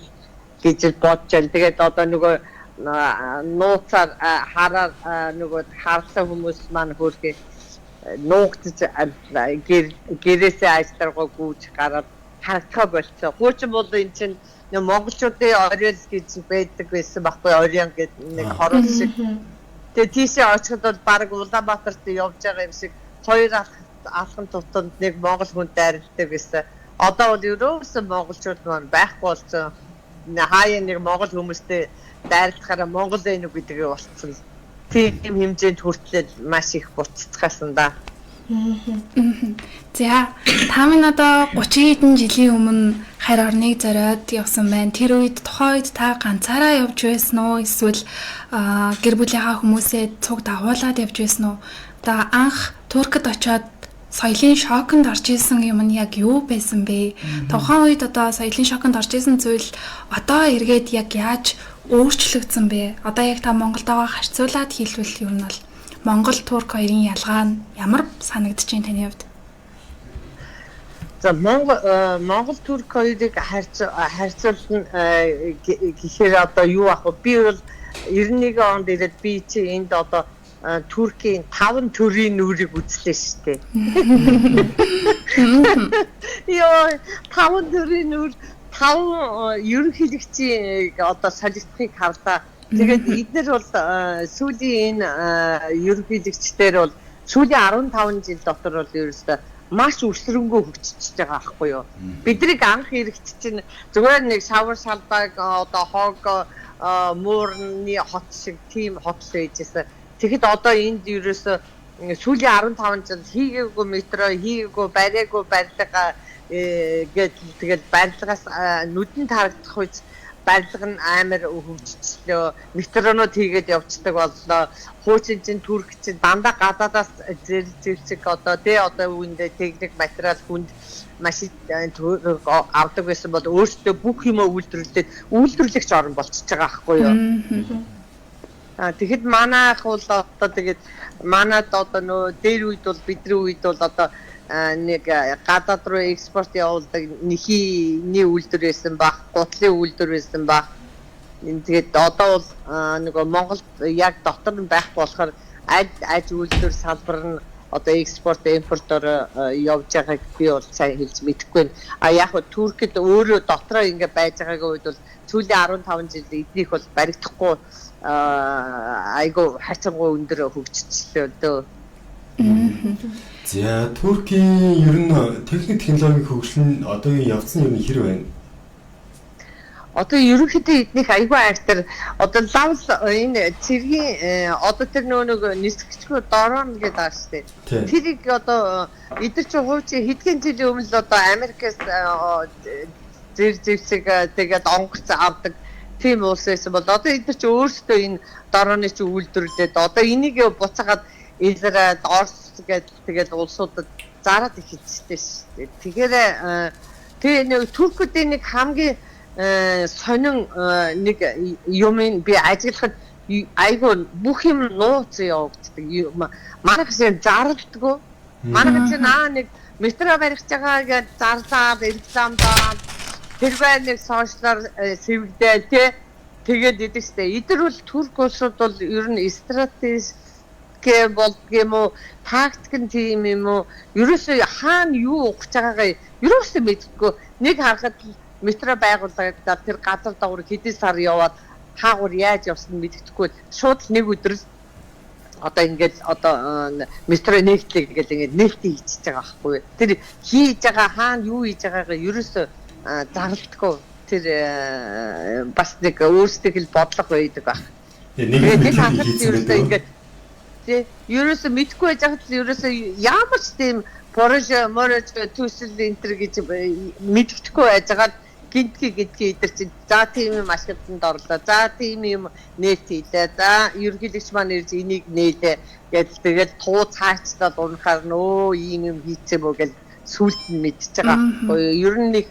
гэж бодож байна. Тэгээд одоо нөгөө нууцаар хараар нөгөө харлаа хүмүүс маань хөрхий нуугдж гэрээсээ ажлааргаа гүйж гараад харагдах болцоо. Хуучин бол энэ чинь монголчуудын оройл гэж байдаг байсан байхгүй оройн гэдэг нэг хорон шиг. Тэгээд тийшээ очиход бол баг Улаанбаатарт явж байгаа юм шиг хоёр алхан тутамд нэг монгол хүнтэй арилдаг гэсэн. Одоо бол ерөөсөн монголчууд маань байхгүй болсон. Хаяа нэг монгол хүмүүстэй дайрлахаараа монгол энэ гэдгээ болцсон. Тийм хэмжээнд хүртэл маш их буццгаасан да. За та минь одоо 30 хэдэн жилийн өмнө харь орныг зориод явсан байна. Тэр үед тухайн үед та ганцаараа явж байсан уу? Эсвэл гэр бүлийнхаа хүмүүсээ цуг дагуулад явж байсан уу? Одоо анх Туркид очиод соёлын шоконд орж исэн юм нь яг юу байсан бэ? Тухайн үед одоо соёлын шоконд орж исэн зүйл одоо эргээд яг яаж өөрчлөгдсөн бэ? Одоо яг та Монголтойгоо харьцуулаад хэлбэл юу нь бол Монгол Турк хоёрын ялгаа нь ямар санагдаж байна таны хувьд? За Монгол Турк хоёрыг харьцуулна гэхээр одоо юу ах вэ? Би бол 91 онд ирээд би чи энд одоо Туркийн 5 төрлийн нүрийг үзлээ шүү дээ. Йоо 5 төрлийн нүр 5 ерөнхийлөгчийн одоо солилцохыг харлаа. Тэгээд эдгээр бол сүүлийн энэ ерөнхийлөгчдэр бол сүүлийн 15 жил дотор бол ерөөсөө маш өрсрөнгөө хөгжиж байгаа аахгүй юу. Биднийг анх ирэгч чинь зүгээр нэг шавар шалбаг одоо хог муурны хот шиг тийм хот л байжсэн. Тэгэхэд одоо энд ерөөсөө сүүлийн 15 жил хийгээгүй метро, хийгээгүй бариагүй барилга тэгээд барилгаас нүдэнд харагдах үед барилга нь амар хөгжчихлөө. Метронууд хийгээд явцдаг боллоо. Хуучин чинь Турк чинь дандаа гадаадаас зэрэг одоо үүндээ техник материал хүнд машин авдаг байсан бол өөртөө бүх юм үйлдвэрлэгч орн болчихж байгаа аахгүй юу. Тэгэхэд манайх бол одоо тэгээд манад одоо нөө дээр үед бол бидний үед бол одоо нэг гадаад руу экспорт явуулдаг нэхий үйлдвэр байсан баг, гутлын үйлдвэр байсан баг. Тэгээд одоо бол нөгөө Монголд яг дотор нь байх болохоор аж үйлдвэр салбар нь одоо экспорт импортоор явж байгааг би бол сайн хэлж мэдэхгүй байна. Яг нь Туркид өөрөө дотроо ингэ байж байгаагийн үед бол сүүлийн 15 жил эднийх бол баригдахгүй айгу хацангуй өндөр хөгжчихлээ дөө. За Туркийн ер нь техник технологийн хөгжил нь одоогийн явцсан ер нь хэр байна? Одоо ерөнхийдөө эднийх айгу айртар одоо лавл энэ цэргийн одоо тэр нөгөө нисгчгүй дорон гэдэг аа штэ. Тэрийг одоо эдгээр чинь хуучин хэдхэн жилийн өмнө л одоо Америкээс зэвсэг тэгээд онгоц авдаг тийм улс байсан бол одоо эдгээр чинь өөрсдөө энэ дорооны чинь үйлдвэрлээд одоо энийг буцаагаад Израиль, Орос тэгээд улсуудад зараад эхэлжтэй шүү дээ. Тэгэхээр тэгээ нэг Туркуудын нэг хамгийн сонин нэг юм би ажиглахад айгүй бүх юм нууц явагддаг. Манайх чинь зарлдаггүй. Манайх чинь нэг метро барих байгаа гэж зарлаад рекламдаа тэрвээ нэг сошиалар сэвэгдээл тэгээд идэг штэ. Эдгээр бол Турк улсууд бол ер нь стратеги болдгийм үү, тактик нь тийм юм уу? Ерөөсөө хаана юу ухаж байгаагаа ерөөсөө мэддэггүй. Нэг харахад метро байгууллагад тэр газар дагуур хэдэн сар яваад хаагур яаж явсан мэддэхгүй. Шууд нэг өдөр одоо ингээд одоо метро нэгтлэг гэдэг ингээд нээлттэй хийчихэж байгаа байхгүй. Тэр хийж байгаа хаана юу хийж байгаагаа ерөөсөө зарлахгүй. Тэр бас нэг өөрсдөө л бодлого байдаг баг. Тэгээ нэг хийсэн ингээд тий ерөөсөө мэдгүй байж хаад л ерөөсөө ямар ч тийм морож төсөл энтер гэж мэддэхгүй байж байгаа гинтгий идэр чинь за тийм юм ашиглалтанд орлоо. За тийм юм нээлт хийлээ. За ерөнхийлөгч маань ирж энийг нээлээ гэж тэгээд туу цаачлаад унахаар нөө ийм юм хийцээ мө гэж сүлд нь мэдчихэж байгаа. Ер нь нэг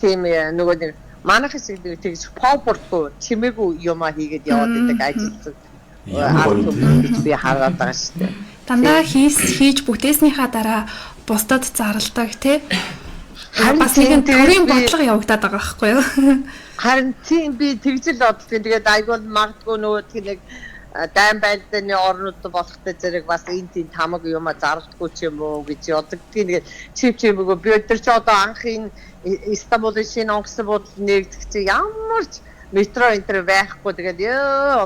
тийм нөгөө нэг манайх шиг тэгж пауэргүй чимээгүй юм а хийгээд яваад байдаг ажилтсан. Гэж би хараад байгаа шүү дээ. Дандаа хийж бүтээснийхаа дараа бусдад зарладаг тий. Бас нэгэн төрийн бодлого явагдаад байгаа байхгүй юу? Харин тийм би тэгжэл бодлоо. Тэгээд айгуул магадгүй нөгөө нэг дайм байлдааны орнууд болохтой зэрэг бас энэ тийм тамаг юм зарлахгүй ч юм уу гэж яддаг. Тэгээд чимээгөө би өдөр чи одоо анх энэ Истанбулын шинэ онгоцны буудлыг нэгтгэж ямар ч метро энтер байхгүй. Тэгээд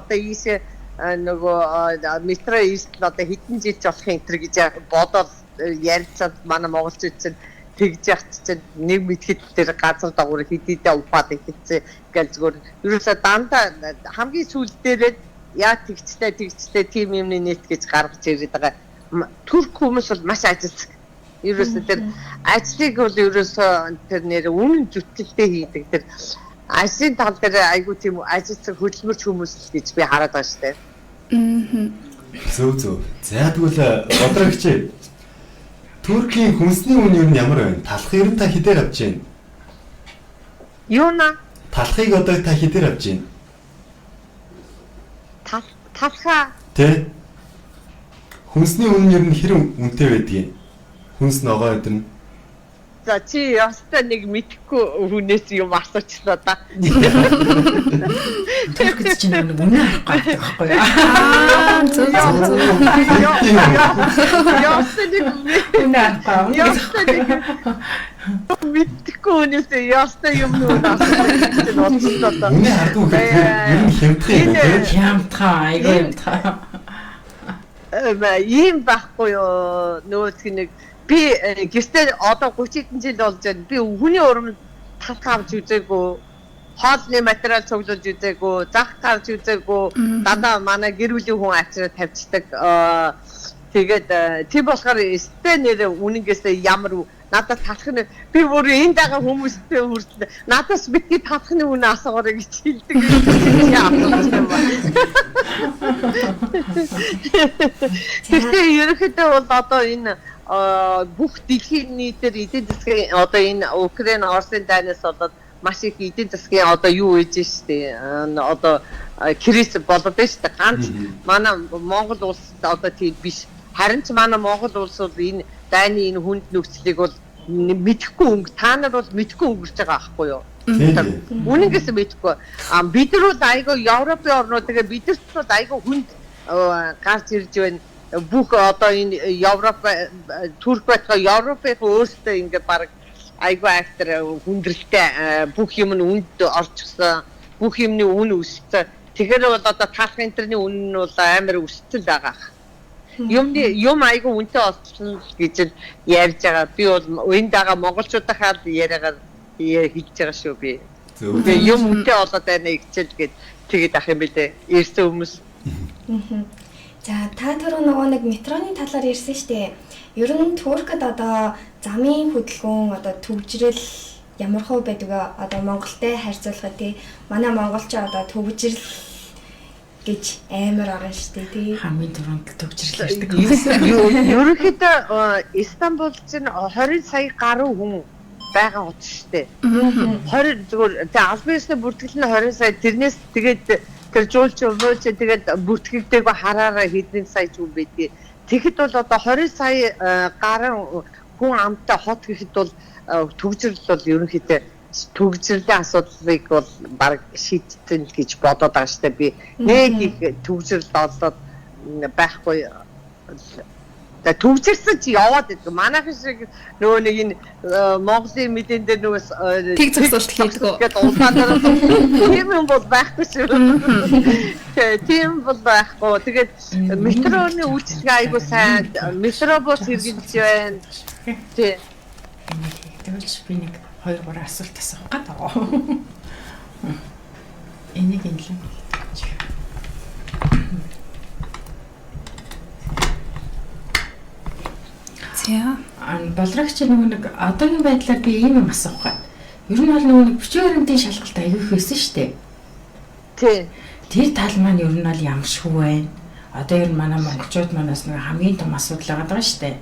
одоо ийшээ нөгөө метро ийшл одоо хэдэн жил болох энтер гэж бодоод ярьцаад манай монголчууд чинь тэгж яах чинь нэг мэдхэд тэр газар дагуур хэдийдээ ухаад ихсэн гэж зүгээр ерөөсөө дандаа хамгийн сүүл дээрээ яа тэгчтэй тийм юмны нэт гэж гаргаж ирээд байгаа. Турк хүмүүс бол маш ажилтг. Ерөөсөө тэр ажлыг бол ерөөсөө тэр нэр үнэн зүтгэлтэй хийдэг. Тэр ажлын тал дээр айгуу тийм ажилтг хөдөлмөрч хүмүүс гэж би хараад байгаа шүү дээ. Зөв. За тэгвэл бодрогч Туркийн хүнсний үн юу ямар байна? Талхыг нь та хэдээр авч байна? Юуна? Талхыг одоо та хэдээр авч байна? Талха. Тэ. Хүнсний үн ер нь хэрэг үнэтэй байдгийг. Хүнс ногоо гэдэг нь. За чи ястаа нэг мэдхгүй хүнээс юм асуучлаа да. Туркд чинь нэг үнэ харахгүй байхгүй юу? Зөв. Ястаа нэг Үнэ харахгүй. мэдхгүй хүнээс ястаа юм нүү асуучлаа. Үнэ хардгүй гэхээр ер нь хямдхан юм тийм. Хямдхан айгүй хямдхан. Ийм байхгүй юу нөгөө нэг би гэртээ одоо 30 хэдэн жил болж байна. Би хүний урам талх авч үзээгүй. Хоолны материал цуглуулж үзээгүй. Зах гарч үзээгүй. Дандаа манай гэр бүлийн хүн ачраа тавьчихдаг. Тэгээд тийм болохоор өстэй нэр үнэнгээсээ ямар надад талх нь би бүр энэ дагаа хүмүүстэй хүртэл надаас битгий талхны үнэ асуугаарай гэж хэлдэг. Тэгэхээр ерөнхийдөө бол одоо энэ бүх дэлхийн нийтээр эдийн засгийн одоо энэ Украин Оросын дайнаас болоод маш их эдийн засгийн одоо юу хийж штэ одоо кризис болоод штэ ганц манай Монгол улс одоо тийм биш харин ч манай Монгол улс бол энэ дайны энэ хүнд нөхцөлийг бол мэдхгүй өнгө та нар бол мэдхгүй өнгөрч байгаа аахгүй юу үнэнгээс мэдхгүй бид нар бол айгаа Европын орнууд тэгээ бидэрт бол айгаа хүнд гарч ирж байна бүх одоо энэ Европ Турк байтга Европын өөртөө ингээд баг айгүй актер хүндрэлтэй бүх юм нь үнд орчихсон бүх юмны үн өссөн тэгэхээр бол одоо талх интерний үн нь бол амар өссөн байгаа юм айгүй үнэтэй олсон гэж ярьж байгаа би бол энэ дагаа монголчуудаа хаад яриагаар хийж байгаа шүү би тэгээ юм үнэтэй болоод байна гэчил гээд тэгээд ах юм билээ ирсэн хүмүүс За та түрүү нөгөө нэг метроны талаар ярьсан шүү дээ. Ер нь Туркд одоо замын хөдөлгөөн одоо төвжрэл ямар хөө байдаг вэ? Одоо Монголтой харьцуулахад тий манай монголч одоо төвжрэл гэж амар байгаа шүү дээ тий. Хамгийн түрүүнд төвжрэл ярьдаг. Ерөнхийдөө Истанбул чинь 20 сая гаруй хүн байгаа хот шүү дээ. 20 зүгээр тий албан ёсны бүртгэл нь 20 сая тэрнээс тэгээд тэр жуулч өвөөч тэгээд бүртгэгдээгүй хараараа хэдэн сая ч хүн байдгийг. Тэгэхэд бол одоо 20 сая гаруй хүн амтай хот гэхэд бол төгжрөл бол ерөнхийдөө төгжрөлийн асуудлыг бол баг шийдтэн гэж бодоод байгаа штэ би. Нэг их төгжрөл олоод байхгүй төвчөрсөн чи яваад идэг. Манайх шиг нөгөө нэг энэ Монголын мэдэн дээр нөгөө Тэг зогсолт хийдэг. гэдэг улаанаар тийм юм бол байхгүй шүү. Тийм бол байхгүй. Тэгээд метроны үйлчлэгээ айгуу сайн. Метробус хэрэгжилж байна. Тийм. Тэгвэл би нэг 2-3 асуулт асуух гэдэг. Энийг юм л. За. Болрогч нэг одоогийн байдлаар би ийм юм асуух гээд. Ер нь бол нэг бичиг баримтын шалгалт аягүй их байсан шүү дээ. Тийм. Тэр тал маань ер нь бол ямшгүй байна. Одоо ер нь манай монголчууд манаас нэг хамгийн том асуудал байгаа шүү дээ.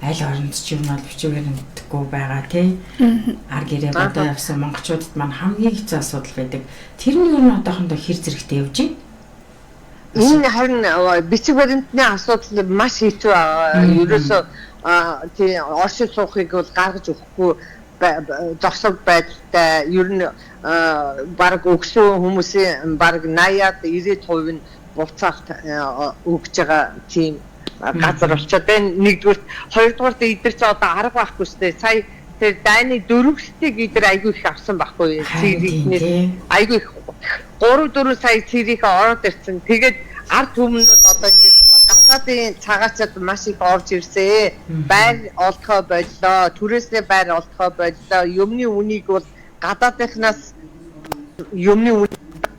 Аль оронд ч юм бол бичиг баримтгүй байгаа тий. Ар гэрээ бодоо явсан монголчуудад маань хамгийн хэцүү асуудал байдаг. Тэр нь ер нь одоохондоо хэр зэрэгтэй явж байна? Энэ харин бичиг баримтны асуудал маш хэцүү байгаа. Ерөөсөө тий оршил суухыг бол гаргаж өгөхгүй зогсог байдалтай. Ер нь баг өгсөн хүмүүсийн баг 80-аад 90% нь буцаалт өгж байгаа тийм газар болчиход байна. Нэгдүгээр, хоёрдугаар эдгээр ч одоо арга байхгүй шүү дээ. Сая тэр дайны дөрөвсдгийг эдгээр айгүй их авсан байхгүй. Цэрэгнээс айгүй их 3-4 сая цэрэг ороод ирсэн. Тэгээд ард түмнүүд одоо ингээд гадаадын цагаачаад маш их орж ирсэн. Байр олдохоо боллоо. Түрээсээ байр олдохоо боллоо. Юмны үнийг бол гадаадынхнаас юмны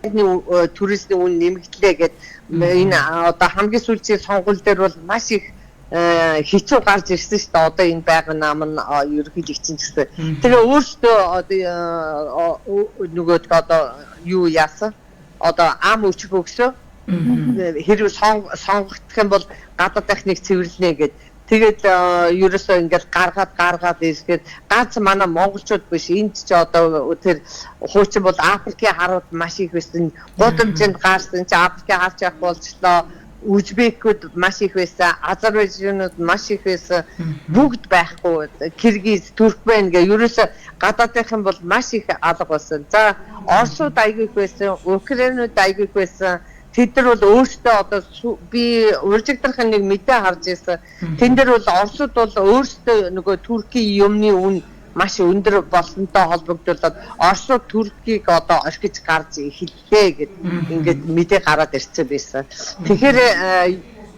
түрээсний үн нэмэгдлээ гэд энэ одоо хамгийн сүүлийн сонгуул дээр бол маш их хэцүү гарч ирсэн шүү дээ. Одоо энэ байгаль нам нь ерөнхийлөгчийн гэсэн. Тэгээ өөртөө одоо нөгөөд одоо юу яасан? Одоо ам өчг өгсөө. Хэрвээ сонгогдох юм бол гадаад техник цэвэрлэнэ гэд. Тэгээд ерөөсөө ингээд гаргаад ирсгээд ганц манай монголчууд биш энд ч одоо тэр хуучин бол Африкийн харууд маш их байсан. Гудамжинд гарсан чи Африкийн харж явах болчлоо. Узбекүүд маш их байсан. Азербайджанууд маш их байсан. Бүгд байхгүй. Киргиз, Туркмен гэ ерөөсөө гадаадынхан бол маш их алга болсон. За Оросууд айгүй их байсан. Украинууд айгүй их байсан. Тэд нар бол өөрсдөө одоо би уржигдрахын нэг мэдээ харж ирсэн. Тэн дээр бол Оросууд бол өөрсдөө нөгөө Туркийн юмны үн маш өндөр болсонтой холбогдуулаад Оросууд Туркийг одоо орхиж гарч эхэллээ гэд ингээд мэдээ гараад ирсэн байсан. Тэгэхээр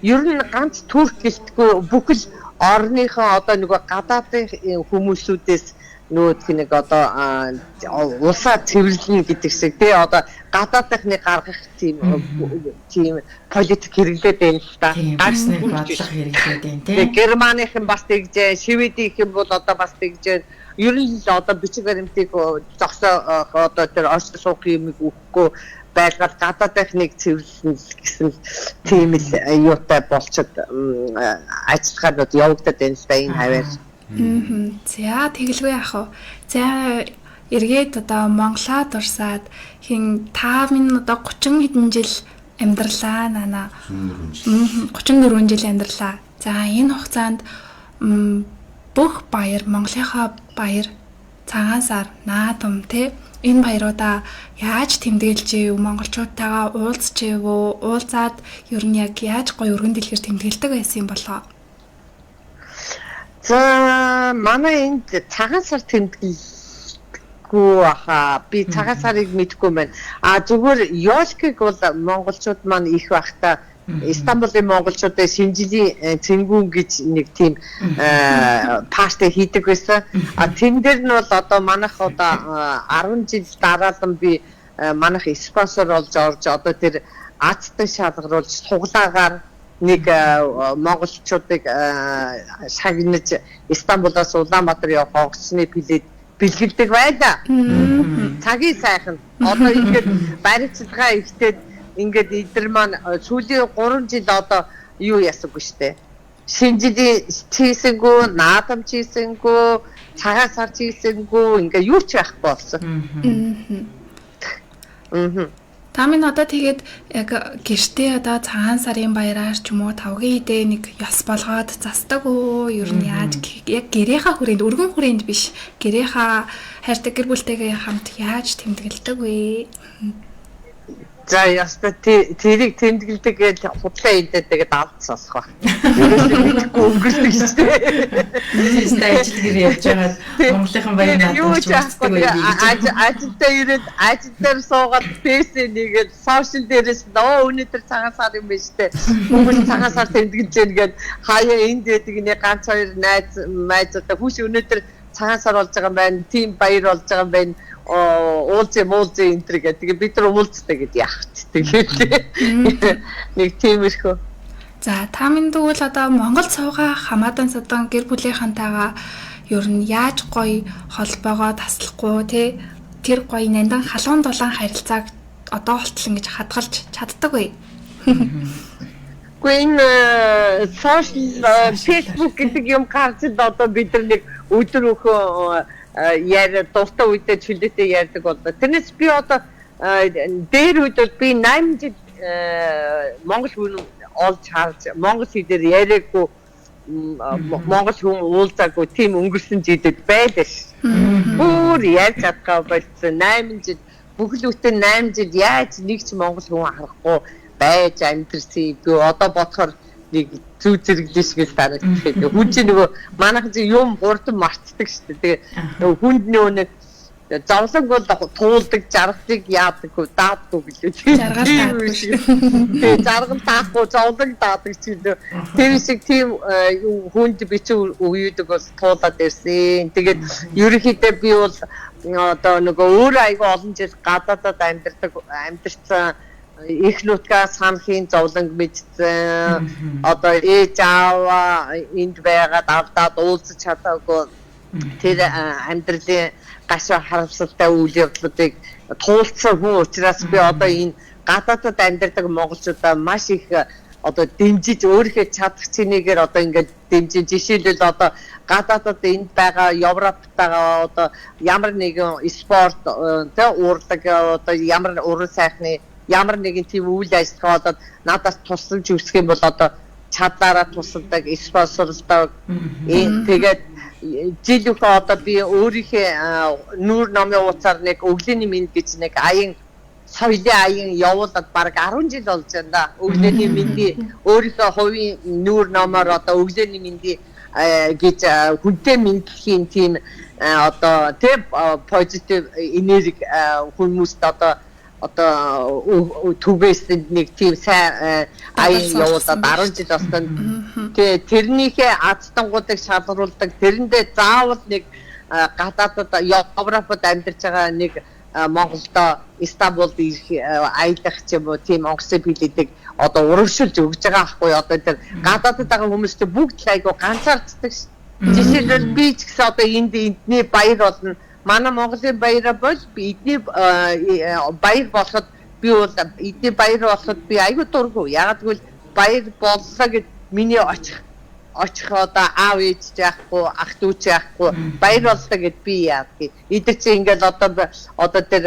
ер нь ганц Турк гэлтгүй бүхэл орныхоо одоо нөгөө гадаадын хүмүүсүүдээс нүүдх нэг одоо улсаа цэвэрлэнэ гэдэг шиг тий одоо гадаадынхны гаргах тийм политик хэрэглээд байна л да. Гарсны бодлого хэрэглээд байна тий. Германыхан бас тэгжээ, Шведийнхэн бол одоо бас тэгжээ. Ер нь л одоо бичиг баримтыг зогсоо одоо тэр оршил суух юмыг өгөхгүй байгаад гадаадынхныг цэвэрлэн гэсэн тийм л аюутай болчиход ажиллагаанууд явагдаад байна л да энэ хаваар. За тэгэлгүй яах вэ? За эргээд одоо Монголоо дурсаад хин 5 минут одоо 30 хэдэн жил амьдралаа нана. 34 жил амьдралаа. За энэ хугацаанд бүх баяр Монголынхаа баяр цагаан сар наадам те энэ баяруудаа яаж тэмдэглэж ив монголчуудтайгаа уулзч ив уулзаад ер нь яг яаж гоё өргөн дэлгэр тэмдэглэдэг байсан юм болоо. За манай энд цагаан сар тэмдэглэхгүй баха. Би цагаан сарыг мэдэхгүй байна. Зүгээр ёлкиг бол монголчууд маань их байхдаа Стамбулын монголчуудын шинжлэлийн цэнгүүн гэж нэг тийм парти хийдэг байсан. Тэн дээр нь бол одоо манайх одоо 10 жил дараалан би манайх спонсор болж орж одоо тэр Азтай шалгаруулж суглаагаар нэг монголчуудыг шагнаж Стамбулаас Улаанбаатар явах онгоцны билет бэлгэлдэг байлаа. Цагийн сайхан одоо ингээд баримтчилгаа ихтэй ингээд эдгээр маань сүүлийн 3 жил одоо юу ясаггүй штэ. Шинжлэлийн хийсэнгүү, наадам хийсэнгүү, цагаан сар хийсэнгүү ингээ юу ч байхгүй болсон. Та минь одоо тэгээд яг гэртээ одоо цагаан сарын баяраар ч юм уу тавгийн идэ нэг ёс болгоод засдаг уу? Ер нь яаж яг гэрийнхаа хүрээнд өргөн хүрээнд биш гэрийнхаа хайртай гэр бүлтэйгээ хамт яаж тэмдэглэдэг вэ? За яста тэрийг тэмдэглэдэг гэж худлаа идээд тэгээд алд сонсох ба. Ерөөсөө өнгөрсөн гэж дээ. Систем ажил гэр явж байгаад Монголынхан баяр наадмч үздэг байли. Ажилдаа ирээд ажил дээр суугаад фэйсээ нэгээд сошиал дээрээс өнөөдөр цагаан сар юм байна штэ. Хүмүүс цагаан сар тэмдэглэж гэн гээд хаяа энд байдаг нэг ганц хоёр найзуудаа хүүш өнөөдөр цагаан сар болж байгаа юм байна. Тим баяр болж байгаа юм байна. Уулзээ энтэр гэдэг. Тэгээ бид нар уулзтай гэдээ яах вэ? Тэгээд нэг тиймэрхүү. За та минь тэгвэл одоо Монгол цуугаа хамаадан садан гэр бүлийнхантайгаа ер нь яаж гоё холбоогоо таслахгүй те тэр гоё нандан халуун дулаан харилцааг одоо болтол ингэж хадгалж чаддаг вэ? Гэхдээ сошиал Facebook гэдэг юм гарч ид одоо бид нар нэг өдөр өөхөө яа дуртай үедээ чөлөөтэй ярьдаг болоо. Тэрнээс би одоо дээр үед би 8 жил Монгол хүн олж харж Монгол хэлээр яриаггүй Монгол хүн уулзаагүй тийм өнгөрсөн жилүүд байдаг ш. Бүр ярьж чадгаа болсон 8 жил бүхэл бүтэн 8 жил яаж нэг ч Монгол хүн харахгүй байж амьдэрсэн. Би одоо бодохоор нэг зүү зэрэглэн шиг санагддаг. Хүн чинь нөгөө манайхан чинь юм хурдан мартдаг шүү дээ. Тэгээ хүнд нэг зовлон бол туулдаг, жаргалыг яадаг, дааддаг гэлээ. Тэгээ жаргал таахгүй, зовлон даадаг чинь тэр шиг тийм хүнд бичиг үеүдэг бол туулаад ирсэн. Тэгээд ерөнхийдөө би бол одоо нөгөө өөр айгүй олон жил гадаадад амьдарсан их нутгаа санахын зовлонг мэдсэн одоо ээж аав энд байгаад авдаад уулзах чадаагүй тэр амьдралын гашуу харамсалтай үйл явдлуудыг туулцсан хүн учраас би одоо энэ гадаадад амьдардаг монголчуудаа маш их одоо дэмжиж өөрийнхөө чадах чинээгээр одоо ингээд дэмжиж жишээлбэл одоо гадаадад энд байгаа Европтайгаа одоо ямар нэгэн спорт тэ уурдаг одоо ямар уран сайхны ямар нэгэн тийм үйл ажиллагаа болоод надаас тусламж өгөх юм бол одоо чадлаараа тусалдаг, спонсорлдог. Тэгээд жил өгөө одоо би өөрийнхөө нүүр номын ууцаар нэг өглөөний мэнд гэж нэг соёлын аян явуулаад баг 10 жил болж байна да. Өглөөний мэндийн өөрийнхөө хувийн нүүр номоор одоо өглөөний мэндийн гэж хүнтэй мэдлэгийн тийм одоо тэг позитив энерги хүмүүст одоо түгээс нэг тийм сайн аян явуулаад 10 жил болсон. Тэгээ тэрнийхээ азтангуудыг шалгаруулдаг. Тэрэндээ заавал нэг гадаадад Европод амьдарч байгаа нэг Монголдо Истанбулд ирэх аялах ч юм уу тийм онгоцыг билээдэг одоо урамшилж өгж байгаа аахгүй одоо тэр гадаадад байгаа хүмүүст бүгд айгу ганцаарддаг. Жишээлбэл би ч гэсэн одоо эндний баяр болно. Манай Монголын баяраа бол би эдний баяр болоход би бол эдний баяр болоход би айгу дургүй. Ягаад гэвэл баяр боллоо гэд миний очих одоо аав ээж яахгүй ах дүү яахгүй баяр боллоо гэд би яадаг. Эдгээр чи ингээд одоо тэр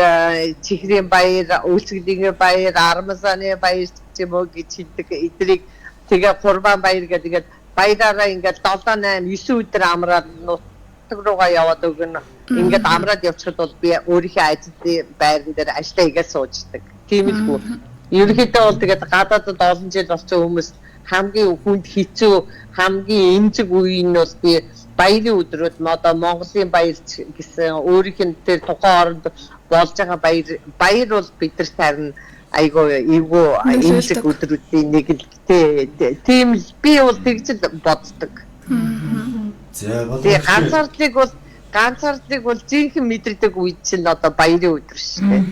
чихрийн баяр, үйлчлэгийн баяр, армасаны баяр ч юм уу гэж хэлдэг. Эдрийг тэгээ курбан баяр гэдэг баяраараа ингээд 7 8 9 өдөр амраад руугаа яваад өгнө. Ингээд амраад явчихад бол би өөрийнхөө ажлын байран дээр ажиллаа хийгээд сууждаг. Тийм л хүү. Ерөнхийдөө бол тэгээд гадаадад олон жил болсон хүмүүс хамгийн хүнд хэцүү хамгийн эмзэг үе нь бол би баярын өдрүүд одоо Монголын баяр гэсэн өөрийнх нь тэр тухайн оронд болж байгаа баяр бол бидэрт харин айгуу эвгүй эмзэг өдрүүдийн нэг л тийм л би бол тэгж боддог. За бол ганцаардлыг бол жинхэнэ мэдэрдэг үед чинь одоо баярын өдөр шүү дээ.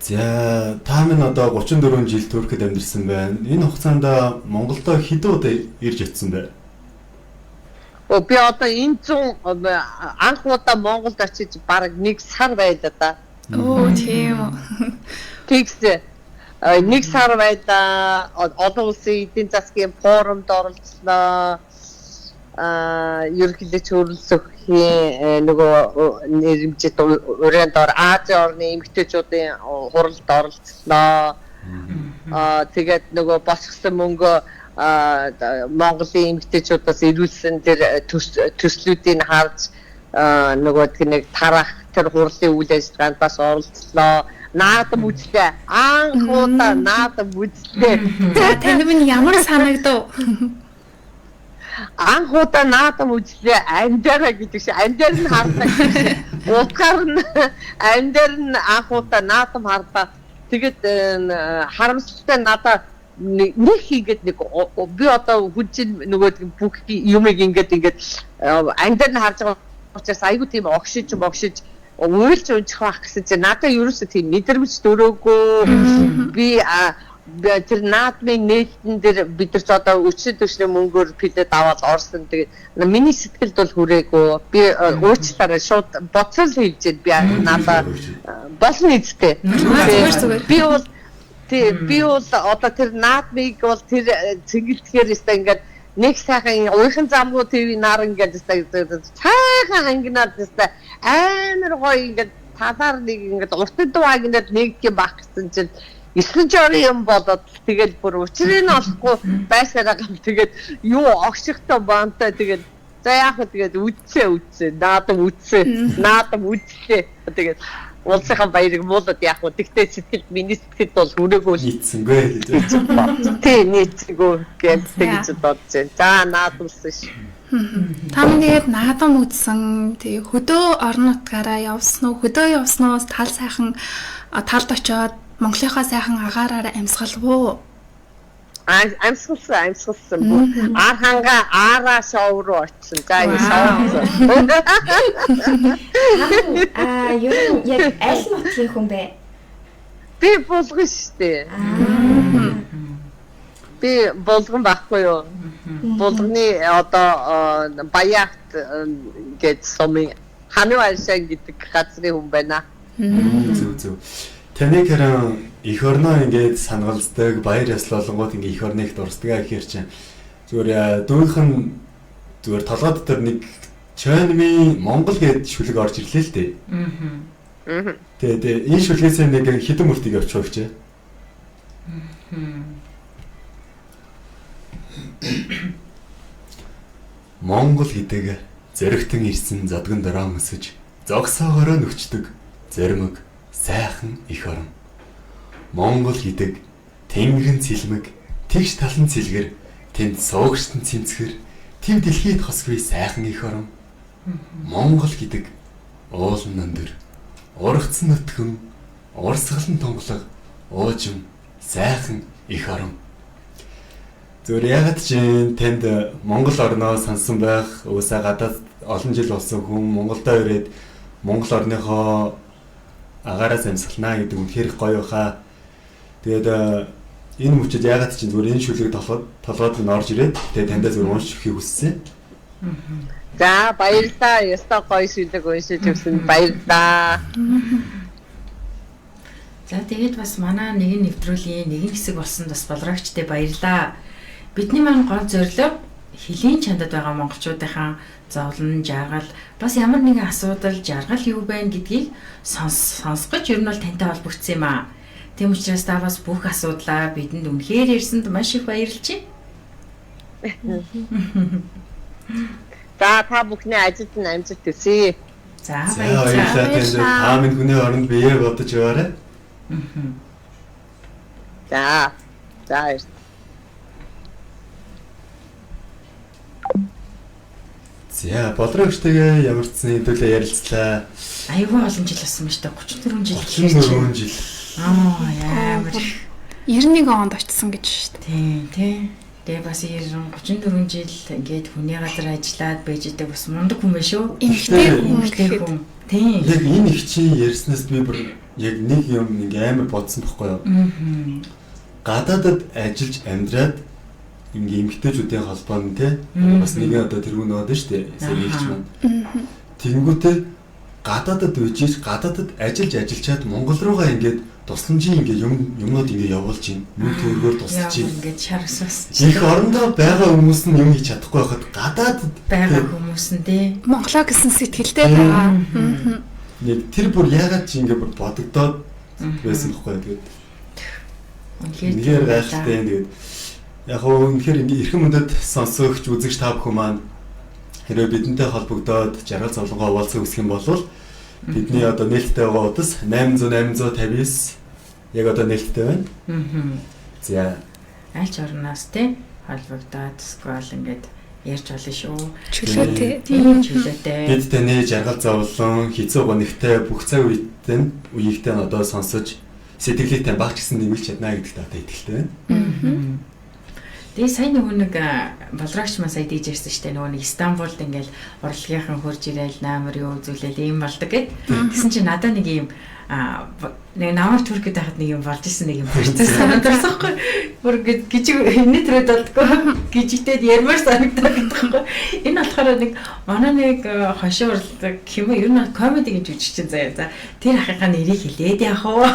За та минь одоо 34 жил Туркид амьдарсан байна. Энэ хугацаанд Монголдо хэдэн удаа ирж очсон бэ? Би одоо энэ 100 анх удаа Монголд очиж бараг 1 сар байлаа да. Оо тийм үү. Тэгсээ 1 сар байлаа. Олон улсын эдийн засгийн форумд оролцлоо. Ерөнхийдөө хөрөлцөхийн нөгөө нэрмжид өрөөнд Азийн орны эмэгтэйчүүдийн хуралд оролцлоо. Тэгээд нөгөө босгосон мөнгө Монголын эмэгтэйчүүдээс ирүүлсэн тэр төслүүдийг харж нөгөө нэг тарах тэр хурлын үйл ажиллагаанд бас оролцлоо. наадам үзлээ. Анхудаа наадам үзлээ. За танд минь ямар санагдав? Анхудаа наадам үзлээ. Амдаараа гэдэг шиг амдаар нь хардаг. Утгаар нь амдаар нь анхудаа наадам харлаа. Тэгээд харамсалтай надаа нэг хийгээд нэг би одоо хүчин нөгөө бүх юмыг ингээд амдаар нь харж байгаа учраас айгу тийм огшиж уйлж унчих байх гэсэн чинь надад ерөөсөө тийм мэдрэмж дөрөөгөө би тэр наадмын нээлтэн дээр бид нар ч одоо өчигдөр төшний мөнгөөр пилэт аваад орсон. Тэгээд миний сэтгэлд бол хүрээгүй. Би уучлаарай шууд боцол хэлжээд би надаа болно эцтэй. Би бол одоо тэр наадмыг бол тэр цэнгэлтгэхээр өстой ингээд нэг сайхан уйхан замгуу ТV нар ингээд цаахан ангинаад өстой амар гоё ингээд талаар нэг ингээд уртд дууг ингээд нэг юм баг гэсэн чинь 9 жорын юм болоод тэгээд бүр учрыг нь олохгүй байсараа гам тэгээд юу огшигтой баантай тэгээд за яах вэ тэгээд үдсээ наадам үдсээ тэгээд улсынхаа баярыг муулаад яах вэ тэгтээ сэтгэлд миний сэтгэлд бол хүрээгүй нийцсэнгүй гэж тий нийцсэнгүй гэж бодож байна. За наадамсан ш. Та тэгээд наадам үзсэн тий хөдөө орон нутгаараа явсан уу? Хөдөө явснаас тал сайхан талд очоод Монголынхаа сайхан агаараар амьсгалв уу? Амьсгалсан. Ар ханга араа шоу руу очсон. За энэ шоу. Юу яг аль нутгийн хүн бэ? Би болгон штэ. Би болгон байхгүй юу? Болгоны одоо Баяхт гэж сумын Ханиваашаа гэдэг газрын хүн байна. Зүг. Таныг харин эх орноо ингээд санагалцдаг, баяр ёслол болгонгууд ингээд эх орныг дурсдаг гэхээр чинь зүгээр дүүнхэн зүгээр толгой дотор нэг Чойнми Монгол гээд шүлэг орж ирлээ л дээ. Тэгээ энэ шүлгээс нэг хідэн мөртийг авчихвч. Монгол гэдэг зөрөгтөн ирсэн задган дороо мөсөж зогсоогоороо нүчдэг зоримог сайхан эх орон. Монгол гэдэг тэнгэрэн цэлмэг тэгш талан цэлгэр тэнд суугчтан цэмцгэр тэв дэлхийд хосгүй сайхан эх орон. Монгол гэдэг уулан нандэр ургацсан нөтгөн урсгалан тунгалаг уужим сайхан эх орон. Зүгээр ягаад ч танд Монгол орноо сансан байх уусаа гадаад олон жил болсон хүн Монголдо ирээд Монгол орныхоо агаараас амьсгалнаа гэдэг үнэхээр гоё баха. Тэгээд энэ мөчөд ягаад ч зүгээр энэ шүлэг толгойд нь орж ирээд тэгээд тандаа зүгээр унших хүссэн. За баярлалаа. Яста гоё шүлэг уншиж өгсөн баярлалаа. За тэгээд бас манай нэгэн нэвтрүүлгийн нэгэн хэсэг болсон бас болрогчтой баярлалаа. Бидний маань гол зорилго хэлийн чандад байгаа монголчуудынхаа зовлон, жаргал, бас ямар нэгэн асуудал, жаргал юу байна гэдгийг сонсгож ер нь бол тантай холбогдсон юм аа. Тэм учраас та бас бүх асуудлаа бидэнд үнэхээр ирсэнд маш их баярлалаа. За та бүхний ажилд нь амжилт төсөө. За баярлалаа. Та минь хүний оронд бие бодож яваарай. За. За болрогчтэйгээ ямар ч зэн хэдүүлээ ярилцлаа. Айгүй олон жил болсон ба штэ 34 жил. 34 жил. Ямар 91 онд очсон гэж штэ. Тийм. Тэгээ бас 34 жил ингээд хүний газар ажиллаад байж идэг бас мундаг хүн байх шүү. Эмэгтэй хүн. Тийм. Яг энэ их чинь ярьснаас би бүр яг нэг юм нэг амар бодсон байхгүй юу? Гадаадад ажиллаж амьдраад ингээ эмэгтэйчүүдийн холбоо нь те бас нэгэн одоо тэргүүн байгаа шүү дээ. Сэргийлч маань. Тэнгүүтээ гадаадад үжиж гадаадад ажиллачаад Монгол руугаа ингээд тусламжийн ингээ юмнууд ингээ явуулж байна. Мөнгө төгрөгөөр тусалж байна. Ингээд шаргасаас. Их орондоо байгаа хүмүүс нь юм хийж чадахгүй байхад гадаадад байгаа хүмүүс нь те Монголоо гэсэн сэтгэлтэй байгаа. Нэг тэр бүр яагаад чи ингээ бүр бодогдоод байсан байхгүй тэгээд. Үнэхээр гайхалтай юм тэгээд яг хөө үнэхээр ингээ эрхэм мөндөд сонсогч үзэгч та бүхэн маань хэрвээ бидэнтэй холбогдоод жаргал зовлонгоо хуваалцах хүсэх юм бол Бидний одоо нээлттэй байгаа удас 800-859 яг одоо нээлттэй байна. За аль ч орноос тий холбогдоод сквал ингээд ярьж болно шүү. Чөлөөтэй. Тийм чөлөөтэй. бид таны жаргал зовлон хэцүү гонигтай бүх цаг үеигтэй одоо сонсож сэтгэлээтэй багч гэсэн нэмэлт чадна гэдэгт одоо итгэлтэй байна. Тэгээ сайн нэг болрогч маань сая дийж ярьсан шүү дээ. Нэг Стамбулд ингээл урлагийнхан хурж ирээл наамар юу үзүүлээд ийм болдог гэд. Тэгсэн чинь надад нэг ийм нэг намар Туркид байхад нэг юм болж исэн нэг юм процесс санагдчихсан байхгүй. Бүр гэж нэтрээд болдгоо гिजигтээд ярмаар санагдаад байхгүй. Энэ болохоор нэг манай нэг хошин урлаг юм ер нь комедигийн жүжигчин заяа. За тэр ахыхаа нэрийг хэлээд яах вэ?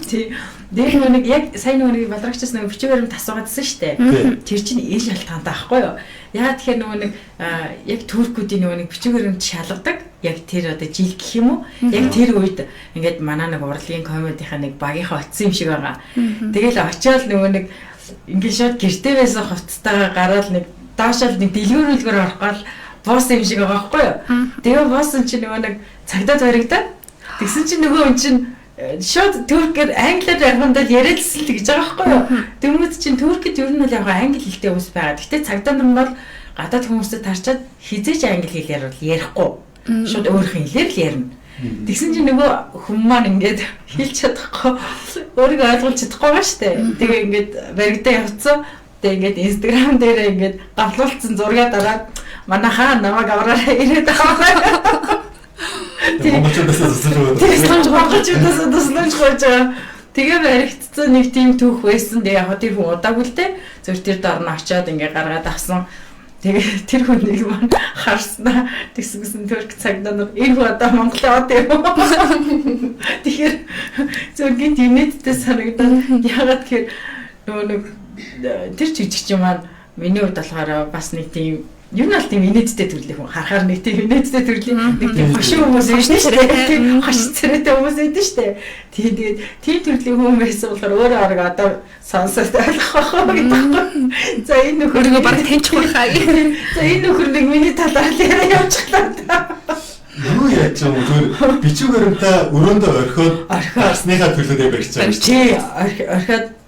Тий. Дээр нэг яг сайн нэг болрогчс нэг бичгээр юм тасуугаадсэн шүү дээ. Тэр чинь ил ялтаантай байхгүй юу? Яа тэгэхээр нөгөө нэг яг туркуудын нөгөө нэг бичгээр юм шалгадаг. Яг тэр одоо жил гэх юм уу? Яг тэр үед ингээд манай нэг урлагийн комедийнхаа нэг багийнхаа очсон юм шиг байгаа. Тэгэл очиод нөгөө нэг ингээд шууд гэртээ байсан хувцастайгаа гараад нэг доошол нэг дэлгүүрүүлгээр орох гал босс юм шиг байгаа байхгүй юу? Тэгээ босс чинь нөгөө нэг цагдаад баригдаад тэгсэн чинь нөгөө хүн чинь шууд туркээр англиар ярихандаа яриадсэн л гэж байгаа байхгүй юу? Тэмүүд чинь туркид ер нь бол яг англи хэлтэй хүмүүс байгаа. Гэтэ цагдаа нар бол гадаад хүмүүстэй тарчаад хизээч англи хэлээр бол ярихгүй. Шууд өөрийнхөө хэлээр л ярина. Тэгсэн чинь нөгөө хүмүүс маань ингээд хэлж чадахгүй өөрийгөө ойлгуулж чадахгүй байгаа шүү дээ. Тэгээ ингээд баригдаа явцсан. Тэгээ ингээд Instagram дээр ингээд гавлуулсан зураг дараад манай хаа намайг авраараа ирээд байгаа. Монголчуудаас туслаж байгаа. Тэгээ баригдсан нэг тийм түүх байсан. Тэгээ яг тэр хүн удаагүй л дээ. Зөв тэр дор нь очиод ингээ гаргаад авсан. Тэгээ тэр хүнийг маань харснаа тэгсэн төрк цагдаа нар энэ хүн одоо Монголын од юм. Тэгэхээр зөвхөн тэмээдтэй санагдаад ягаад тэгэхээр нөгөө нэг тэр жижигч маань миний хувьд болохоор бас нэг тийм юу нэг тийм инээдтэй төрлийн хүн харахаар нэг тийм инээдтэй төрлийн нэг тийм хошин хүмүүс биш шүү дээ. Тийм хошин царайтай хүмүүс байдаг шүү дээ. Тэгээд тийм төрлийн хүн байсан болохоор өөрөө орог одоо сонсоод ойлгох гэдэг. За энэ нөхөргөө баг таньчих байхаа. За энэ нөхөр нэг миний талаар л явчихлаа. Юу яаж юм бэ? Бичүүгээрээ өрөөндөө орхиод арсныхаа төлөөдөө барьж байгаа. Тий, орхиод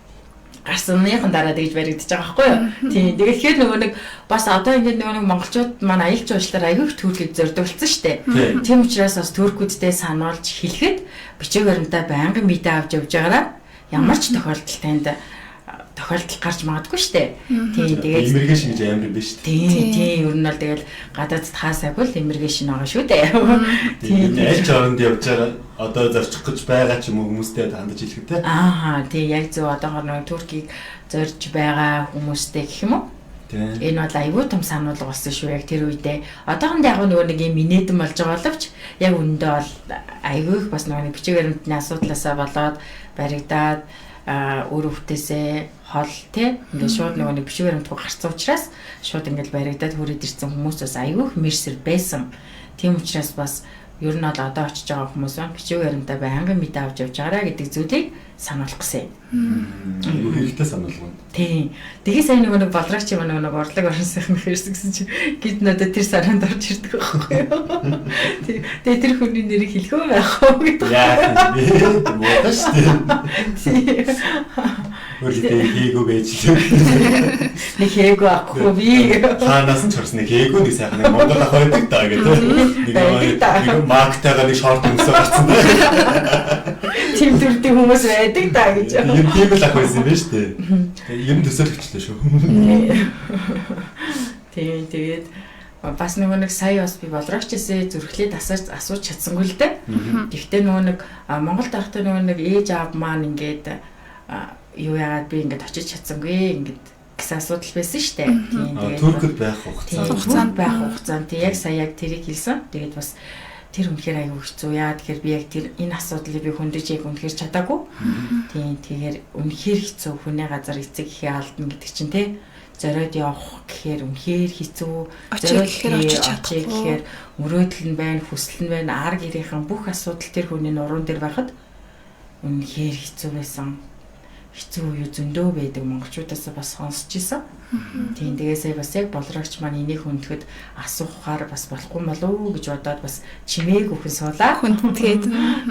гарсныхан дараа тэгж баригдаж байгаа байхгүй юу? Тийм. Тэгэхээр нөгөө нэг бас одоо ингээд нөгөө нэг монголчууд маань аялал жуулчлаар аягүй төрөлд зордуулсан шүү дээ. Тийм учраас бас туркуудтай сануулж хэлэхэд бичиг баримтаа байнгын мэдээ авч явж байгаараа ямар ч тохиолдолд тохиолдол гарч магадгүй шүү дээ. Тийм. Тэгээд иммигрэшн гэж амар юм биш шүү дээ. Тийм. Ер нь бол тэгэл гадаад хаасаагүй л иммигрэшн байгаа шүү дээ. Тийм. Аль ч оронд явж байгаа одоо зорчих гэж байгаа ч юм уу хүмүүстэй хандаж хэлэх те. Тийм яг зөв одоогоор нэг Туркийг зорж байгаа хүмүүстэй гэх юм уу? Тийм. Энэ бол аюул том сануулга болсон шүү яг тэр үедээ. Одоохонд яг нөгөө нэг юм инээдэн болж байгаа боловч яг үндэ бол аюул их бас нөгөө бичиг баримтны асуудлаасаа болоод баригдаад өөр хөвтөөсөө хол тий ингээд шууд нөгөө нэг бичиг баримтгүй гарцсан учраас шууд ингээд баригдаад хүрээд ирсэн хүмүүс бас аюул их мэрсэр байсан. Тийм учраас бас ер нь бол одоо очиж байгаа хүмүүс маань бичиг баримтаа байнгын мэдээ авч явж байгаараа гэдэг зүйлийг сануулах гэсэн юм. Юу хэрэгтэй сануулгана. Тийм. Тэгээ сайн нэг болрогч юм нэг урлаг орсных нэрсэн гэсэн чинь гид надад тэр саранд орж ирдэг байхгүй юу. Тэгээ тэр хүний нэрийг хэлэхөө байх уу гэдэг. Яа. Модаш тийм. Өөртөө хийгөө байж л. Нэг хийгөө ахгүй би. Хаанаас ч орсныг хийгөө нэг сайхан нэг Монгол ах байдаг даа гэдэг. Нэг марктайгаа нэг шорт өмсөө гарцсан даа. Тим төрлийн хүмүүс байдаг даа гэж. Юм тийм л ах байсан юм байна шүү дээ. Юм төсөөлөгчлээ шүү. Тийм тэгээд бас нэг сая бас би болрогчээсээ зүрхлээд асууж чадсангүй л дээ. Гэхдээ нэг Монголд байхдаа нэг ээж аав маань ингээд юу яагаад би ингээд очиж чадсангүй ингээд гэсэн асуудал байсан шүү дээ. Тийм тэгээд Туркид байх хугацаанд яг сая яг тэрийг хэлсэн. Тэгээд бас тэр үнэхээр аягүй хэцүү яа тэгэхээр би яг тэр энэ асуудлыг би хөндөж яг үнэхээр чадаагүй. Тийм тэгэхээр үнэхээр хэцүү хүний газар эцэг ихээ алдна гэдэг чинь тий зориод явах гэхээр үнэхээр хэцүү. Зориод очиж чадахгүй гэхээр мөрөөдөл нь байна, хүсэл нь байна, ар гэрийнхэн бүх асуудал тэр хүний нуруунд дээр байхад үнэхээр хэцүү байсан. хэцүү үе зөндөө байдаг монголчуудаас бас сонсч ирсэн. Тийм дээсээ бас яг болрогч маань энийг хүндэхэд асуухаар бас болохгүй болов гэж бодоод бас чимээг өхөн суулаа. Хүндэтгээд.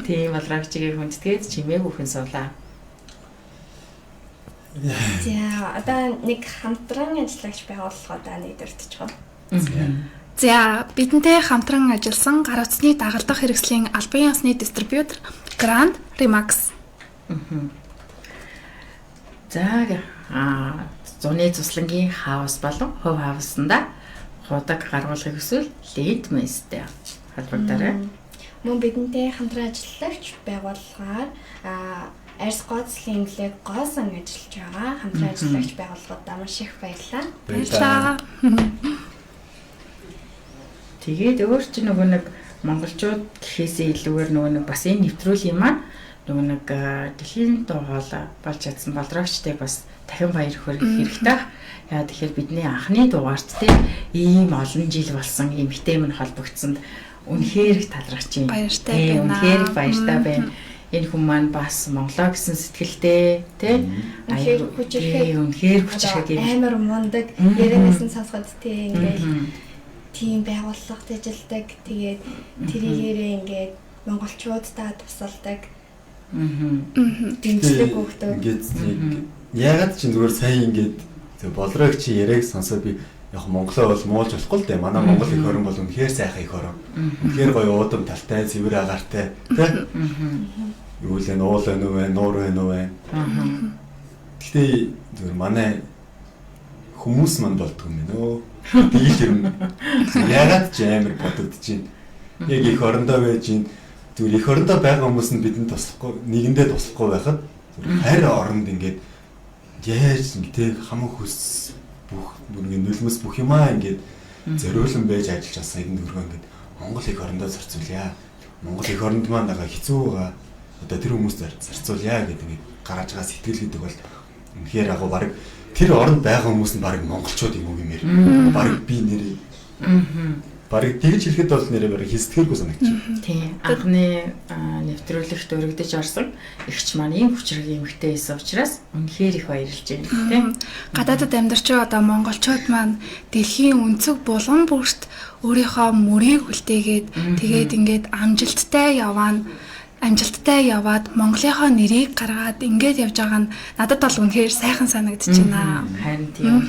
Тийм болрогчийг хүндэтгээд чимээг өхөн суулаа. За одоо нэг хамтран ажиллагч байгууллага одоо нэгдэрдэж байгаа. За бидэнтэй хамтран ажилласан гар утасны дагалдах хэрэгслийн албан ёсны дистрибьютор Grand Remax. За зуны цуслангийн хаус болон хувь хаусанда худаг гаргуулахыг хүсвэл Litmus-тэй холбогдорой. Мөн бидэнтэй хамтран ажиллагч байгууллагаар арьс гоцлын имлэг гоосон ажиллаж байгаа хамтран ажиллагч байгууллагуудаа маш их баярлалаа. Баярлалаа. Тэгээд өөр чинь нөгөө нэг монголчууд гэхээсээ илүүгээр нөгөө нэг бас энэ нэвтрүүлгийн маань нөгөө нэг дэлхийн дугаал болж чадсан болрогчдыг бас дахин баяр хүргэх хэрэгтэй. Яа тэгэхээр бидний анхны дугаарт ийм олон жил болсон эмэгтэй минь холбогдсонд үнэхээр их талархаж байна. Баяртай байна. Үнэхээр баяртай байна. Энэ хүн маань бас Монголоо гэсэн сэтгэлтэй тий Үнэхээр хүчирхэг амар мундаг ярианаас нь сонсоход тий ингээл тийм байгууллагад ажилладаг. Тэгээд тэрийгээрээ ингээд монголчуудаа тусалдаг. Дэмжлэг өгдөг. Ингээд ягаад ч зүгээр сайн ингээд болрог чи яриаг сонсоод би яг Монголоо бол муулж болохгүй л дээ. Манай Монгол их орн бол үнэхээр сайхан их орн. Үнэхээр гоё уудам талтай, цэвэр агаартай тий. Юу л нуул байна уу, нуур байна уу. Гэхдээ зүгээр манай хүмүүс манд болдгоо юм нөө. Дийл юм. Ягаад ч амар бодогдож байна. Яг их орондоо байж байна. Зүгээр их орондоо байгаа хүмүүс нь бидэнд туслахгүй, нэгэндээ туслахгүй байхад хайр оронд ингээд яаж ингээд хамаг хүс бүх ингээд нулимс бүх юмаа ингээд зориулсан байж ажиллаж байгаа юм дөрөв ингээд Монгол их орондоо зарцуулъя. Монгол их оронд маань байгаа хэцүү байгаа. Одоо тэр хүмүүст зарцуулъя гэдэг ингээд гараж байгаа сэтгэл гэдэг бол үнэхээр агуу баг тэр оронд байгаа хүмүүс нь баг монголчууд юм уу гэмээр баг би нэрээ баг тэгж хэлэхэд бол нэрээ баг хэстгэргүй санагдчих. Тийм. Анхны нэвтрүүлэгт өргөдөж орсон эгч маань ийм хүчрэг эмэгтэй байсан учраас үнэхээр их баярлж байна тийм. Гадаадд амьдарч байгаа одоо монголчууд маань дэлхийн өнцөг булган бүрт өөрийнхөө мөрийг хүлтээгээд тэгээд ингээд амжилттай яваад Монголынхоо нэрийг гаргаад ингээд явж байгаа нь надад бол үнэхээр сайхан санагдаж байна. Харин тийм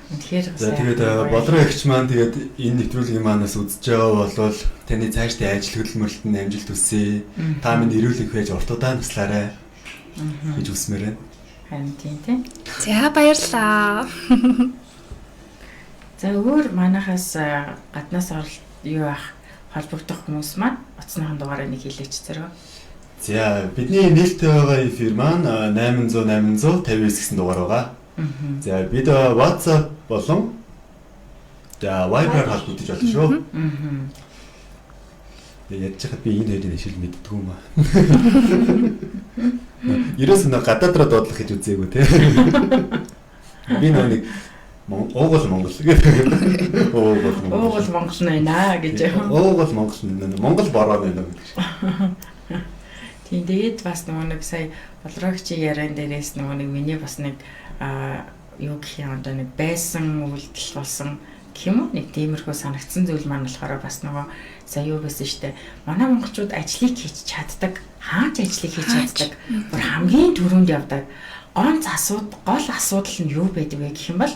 үнэхээр за тэгээд болроо эгч маань тэгээд энэ нэвтрүүлгийн маанаас үзэж байгаа бол таны цаашдын ажил хөдөлмөрлөлт нь амжилт хүсье. Та минь эрүүл их байж уртудаа наслаарай гэж хүсмээр байна. Харин тийм. За баярлалаа. За өөр манайхаас гаднаас оролт юу ах холбогдох хүмүүс маань оцсныхан дугаараа нэг хэлээч зэрэг. За бидний нээлттэй байгаа эфир маань 800 859 гэсэн дугаар байгаа. За бид WhatsApp болон Viber холбогдож байна шүү. Тэгээд яж хаад би энэ хоёрын шил мэддэггүй юм аа. Ерөөс нь гадаад руу дуудлах гэж үзээгүй те. Би нэг Уугуул Монгол гэдэг. Уугуул Монгол байна гэж. Уугуул Монгол байна. Монгол бороо байна гэж. Тийм тэгээд бас нэг сая болрогчийн яриан дээрээс нэг миний бас нэг юу гэх юм одоо нэг байсан үйлдэл болсон гэх юм уу нэг тиймэрхүү санагдсан зүйл маань болохоор бас сая юу байсан штэ. Манай монголчууд ажлыг хийж чаддаг, хаач ажлыг хийж чаддаг. Бүр хамгийн түрүүнд явдаг. Гол асуудал нь юу байдаг вэ гэх юм бол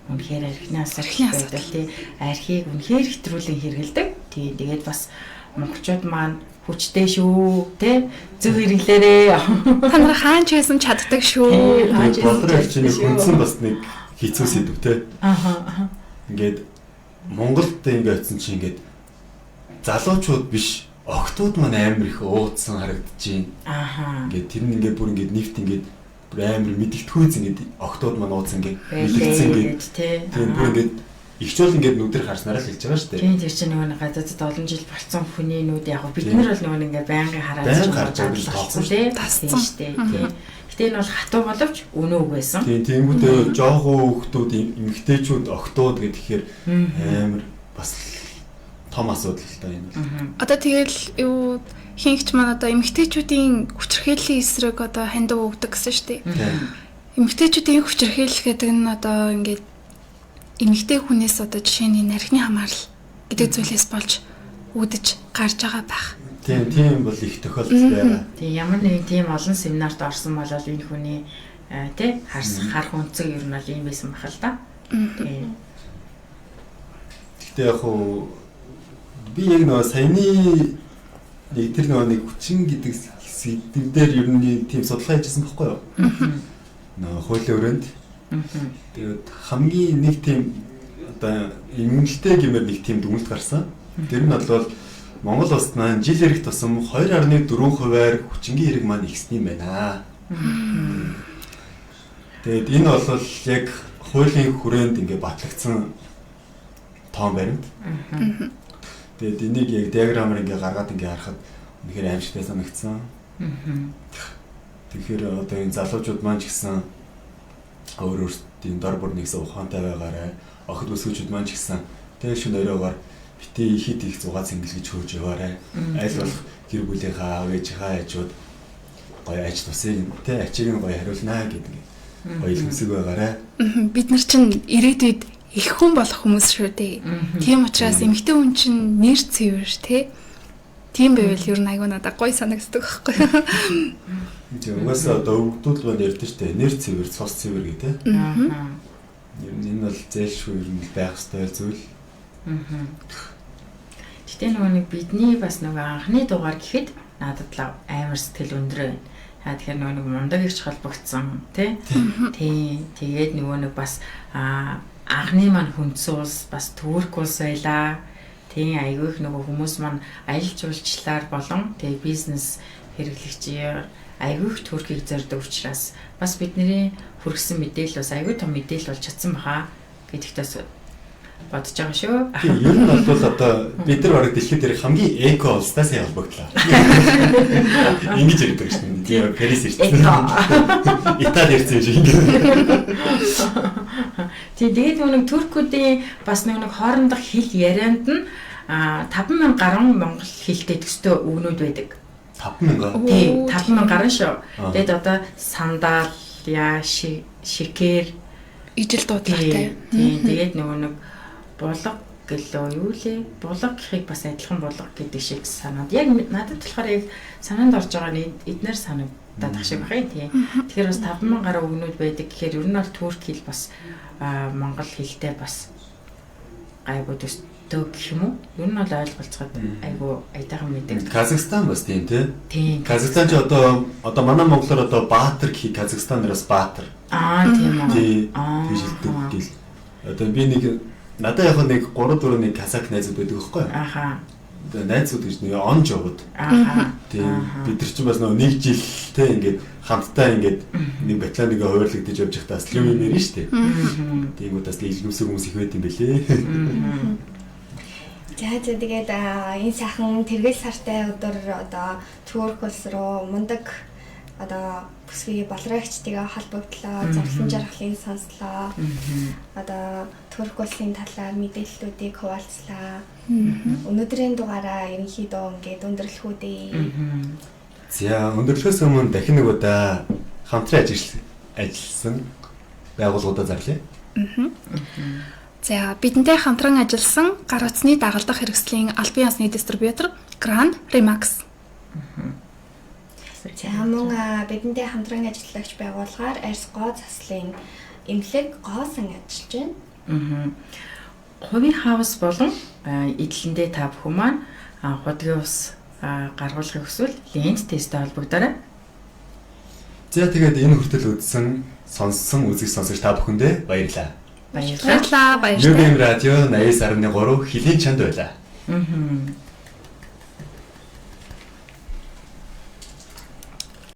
үнэхээр архинаас байдаг тий. Архийг үнэхээр хэтрүүлэн хэрэгэлдэг. Тий тэгээд бас монголчууд маань хүчтэй шүү тий. Зөв хэрэглээрээ. Та нар хаанч байсан чаддаг шүү. Болроо чинь хүнсэн бас нэг хэцүү сэдв тий. Ингээд Монголд ингээд очсон чинь ингээд залуучууд биш охтууд маань амар их уудсан харагдаж байна. Ингээд тэр нь ингээд бүр ингээд нэгт ингээд амар мэдгэдэггүй ингээд охтууд маань уудсан ингээд мэдгэцэн ингээд тийм бүр ингээд ихчүүл ингээд нүдэр харснараа л хэлж байгаа шүү дээ. Тийм тэр чинь нөгөө гадаадд олон жил болсон хүний нүд яг бид нар бол нөгөө ингээд байнгын хараад болсон тийм шүү дээ. Тийм. Гэтэ энэ бол хатуу боловч өнөө үг байсан. Тийм тиймүүдээ жоохон хүүхдүүд эмэгтэйчүүд охтууд гэхээр амар бас том асуудал л та энэ. Одоо тэгэл юу хинч маань одоо эмэгтэйчүүдийн хүчирхийллийн эсрэг одоо хандив өгдөг гэсэн шүү дээ. Эмэгтэйчүүдийн хүчирхийлэл гэдэг нь одоо ингээд эмэгтэй хүнээс одоо жишээний нархины хамаарал гэдэг зүйлээс болж үүдэж гарч байгаа байх. Тийм бол их тохиолдол байгаа. Тийм ямар нэгэн тийм олон семинарт орсон бол энэ хүний тий харах үнцэг ер нь бол ийм байсан бахал та. Тийм. Гэтэ яг хуу би яг нөгөө саяны нэг тэр нэг хүчин гэдэг хэсэг дээр ер нь тийм судалгаа хийжсэн байхгүй юу? Нөгөө хуулийн өрөөнд. Тэгээд хамгийн нэг тийм одоо эмгэнэлтэй гэмээр нэг тийм дүгнэлт гарсан. Тэр нь бол Монгол улсад маань жил ирэх тусам 2.4%-аар хүчингийн хэрэг маань ихсэн юм байна. Тэгээд энэ бол яг хуулийн хүрээнд ингээ батлагдсан тоон баримт. Тэгээд энийг яг диаграмаар ингээ гаргаад ингээ харахад үнэхээр аимшигтай санагдсан. Тэгэхээр одоо энэ залуучууд маань ч гэсэн өөрсдийн дор бүр нэгсэн ухаантай байгаарай. Охид өсгөөчүүд маань ч гэсэн тэгээд шөнө өрөөгөр битээ хит их зугаа цэнгэлгэж хөөж яваарай. Аль болох гэр бүлийнхаа аав ээжийнхаа хажууд гоё аж тусыг тэ ачиг нь гоё хариулнаа гэдэг гоё хэлмсэг байгаарай. Бид нар чинь ирээдүйд их хүн болох хүмүүс шүү дээ. Тийм учраас эмэгтэй хүн чинь нэр цэвэр тий. Тийм байвал ер нь айгүй надад гоё санагддаг байхгүй юу? Тийм угаасаа одоо өвгдүүд бол ярьдэн штэ нэр цэвэр, цус цэвэр гэдэг. Ер нь энэ бол зайлшгүй ер нь байх ёстой зүйл. Гэтэ нэг бидний бас нэг анхны дугаар гэхэд надад л амар сэтгэл өндөр байна. Тэгэхээр нэг мундаг ирч холбогдсон тий. Тэгээд нэг бас анхны маань хүнцэн улс бас Турк улс байлаа. Тийм айгүйх хүмүүс маань аялал жуулчлалаар болон тэгээ бизнес хэрэглэгчээр айгүйх Туркийг зорддог учраас бас бидний хүргэсэн мэдээлэл бас айгүй том мэдээлэл болж чадсан баха гэдэгтээс бодож байгаа шүү. Тийм ер нь бол одоо бид нар бараг дэлхийд дээрх хамгийн эко улстай холбогдлоо. Ингэж ярьдаг шүү дээ. Тийм Парис ирсэн. Итали ирсэн шиг ингэ. Тэгээд нэг туркуудын бас нэг хоорондох хэл ярианд нь 50000 гаруй монгол хэлтэй төстэй өгнүүд байдаг. 50000. Тийм 50000 гаруй шүү. Тэгээд одоо сандал, шикэр ижил дуудлагатай. Тийм тэгээд нэг булга гэлөө юу лээ? Булга гэхийг бас адилхан булга гэдэг шиг санаад. Яг надад болохоор яг санаанд орж байгаа нь эднэр санагдаад ах шиг байна тийм. Тэгэхээр бас 50000 гаруй өгнүүд байдаг. Тэгэхээр ер нь бол турк хэл бас монгол хэлтэй бас гайгүй төстэй гэх юм уу? Ер нь бол ойлголцоход айгүй айтайхан мэддэг. Казахстан бас тийм тий. Тийм. Казахстан ч одоо манай монголоор одоо Баатар гэх Казахстан нараас Баатар. Тийм үү. Тийм шилдэг гэл. Одоо би нэг надад яг нэг 3-4 нэг казак найзууд байдаг байхгүй юу? Ахаа. Одоо найзууд гэж нэг онж яваад. Ахаа. Тийм бид нар ч бас нэг жил те ингээд хамтдаа ингээд нэг батальоныг хуваарлагдаж явж байхдаа бас юм нэрнэ шүү дээ. Тэнгүүдээс илгүүсэг хүмүүс их байт юм бэлээ. За тэгээд энэ сайхан тэргэл сартай өдөр одоо Турк улс руу мундаг одоо бүсгүй болрогчдыгаа холбогдлоо, зарлан жаргалыг сонслоо. Одоо Турк улсын талаар мэдээллүүдийг хуваалцлаа. Өнөөдрийн дугаараа ерөнхийдөө ингээд өндөрлөхүүдээ. За өндөрлөхөөс өмнө дахин нэг удаа хамтран ажилласан байгууллагуудаа зарлая. За бидэнтэй хамтран ажилласан гар утасны дагалдах хэрэгслийн албан ёсны дистрибьютор Grand Remax. За мөн бидэнтэй хамтран ажиллагч байгууллагаар Арьс гоо заслын эмнэлэг гоосон ажиллаж байна. Хувийн хаус болон эдлэндээ та бүхэн маань худгийн ус гаргуулахыг хүсвэл лент тесттэй холбогдорой. За тэгээд энэ хүртэл үзсэн, сонссон, үзэж сонсож та бүхэндээ баярлалаа. Баярлалаа. Юугэм радио 89.3 Хилийн чанд байлаа.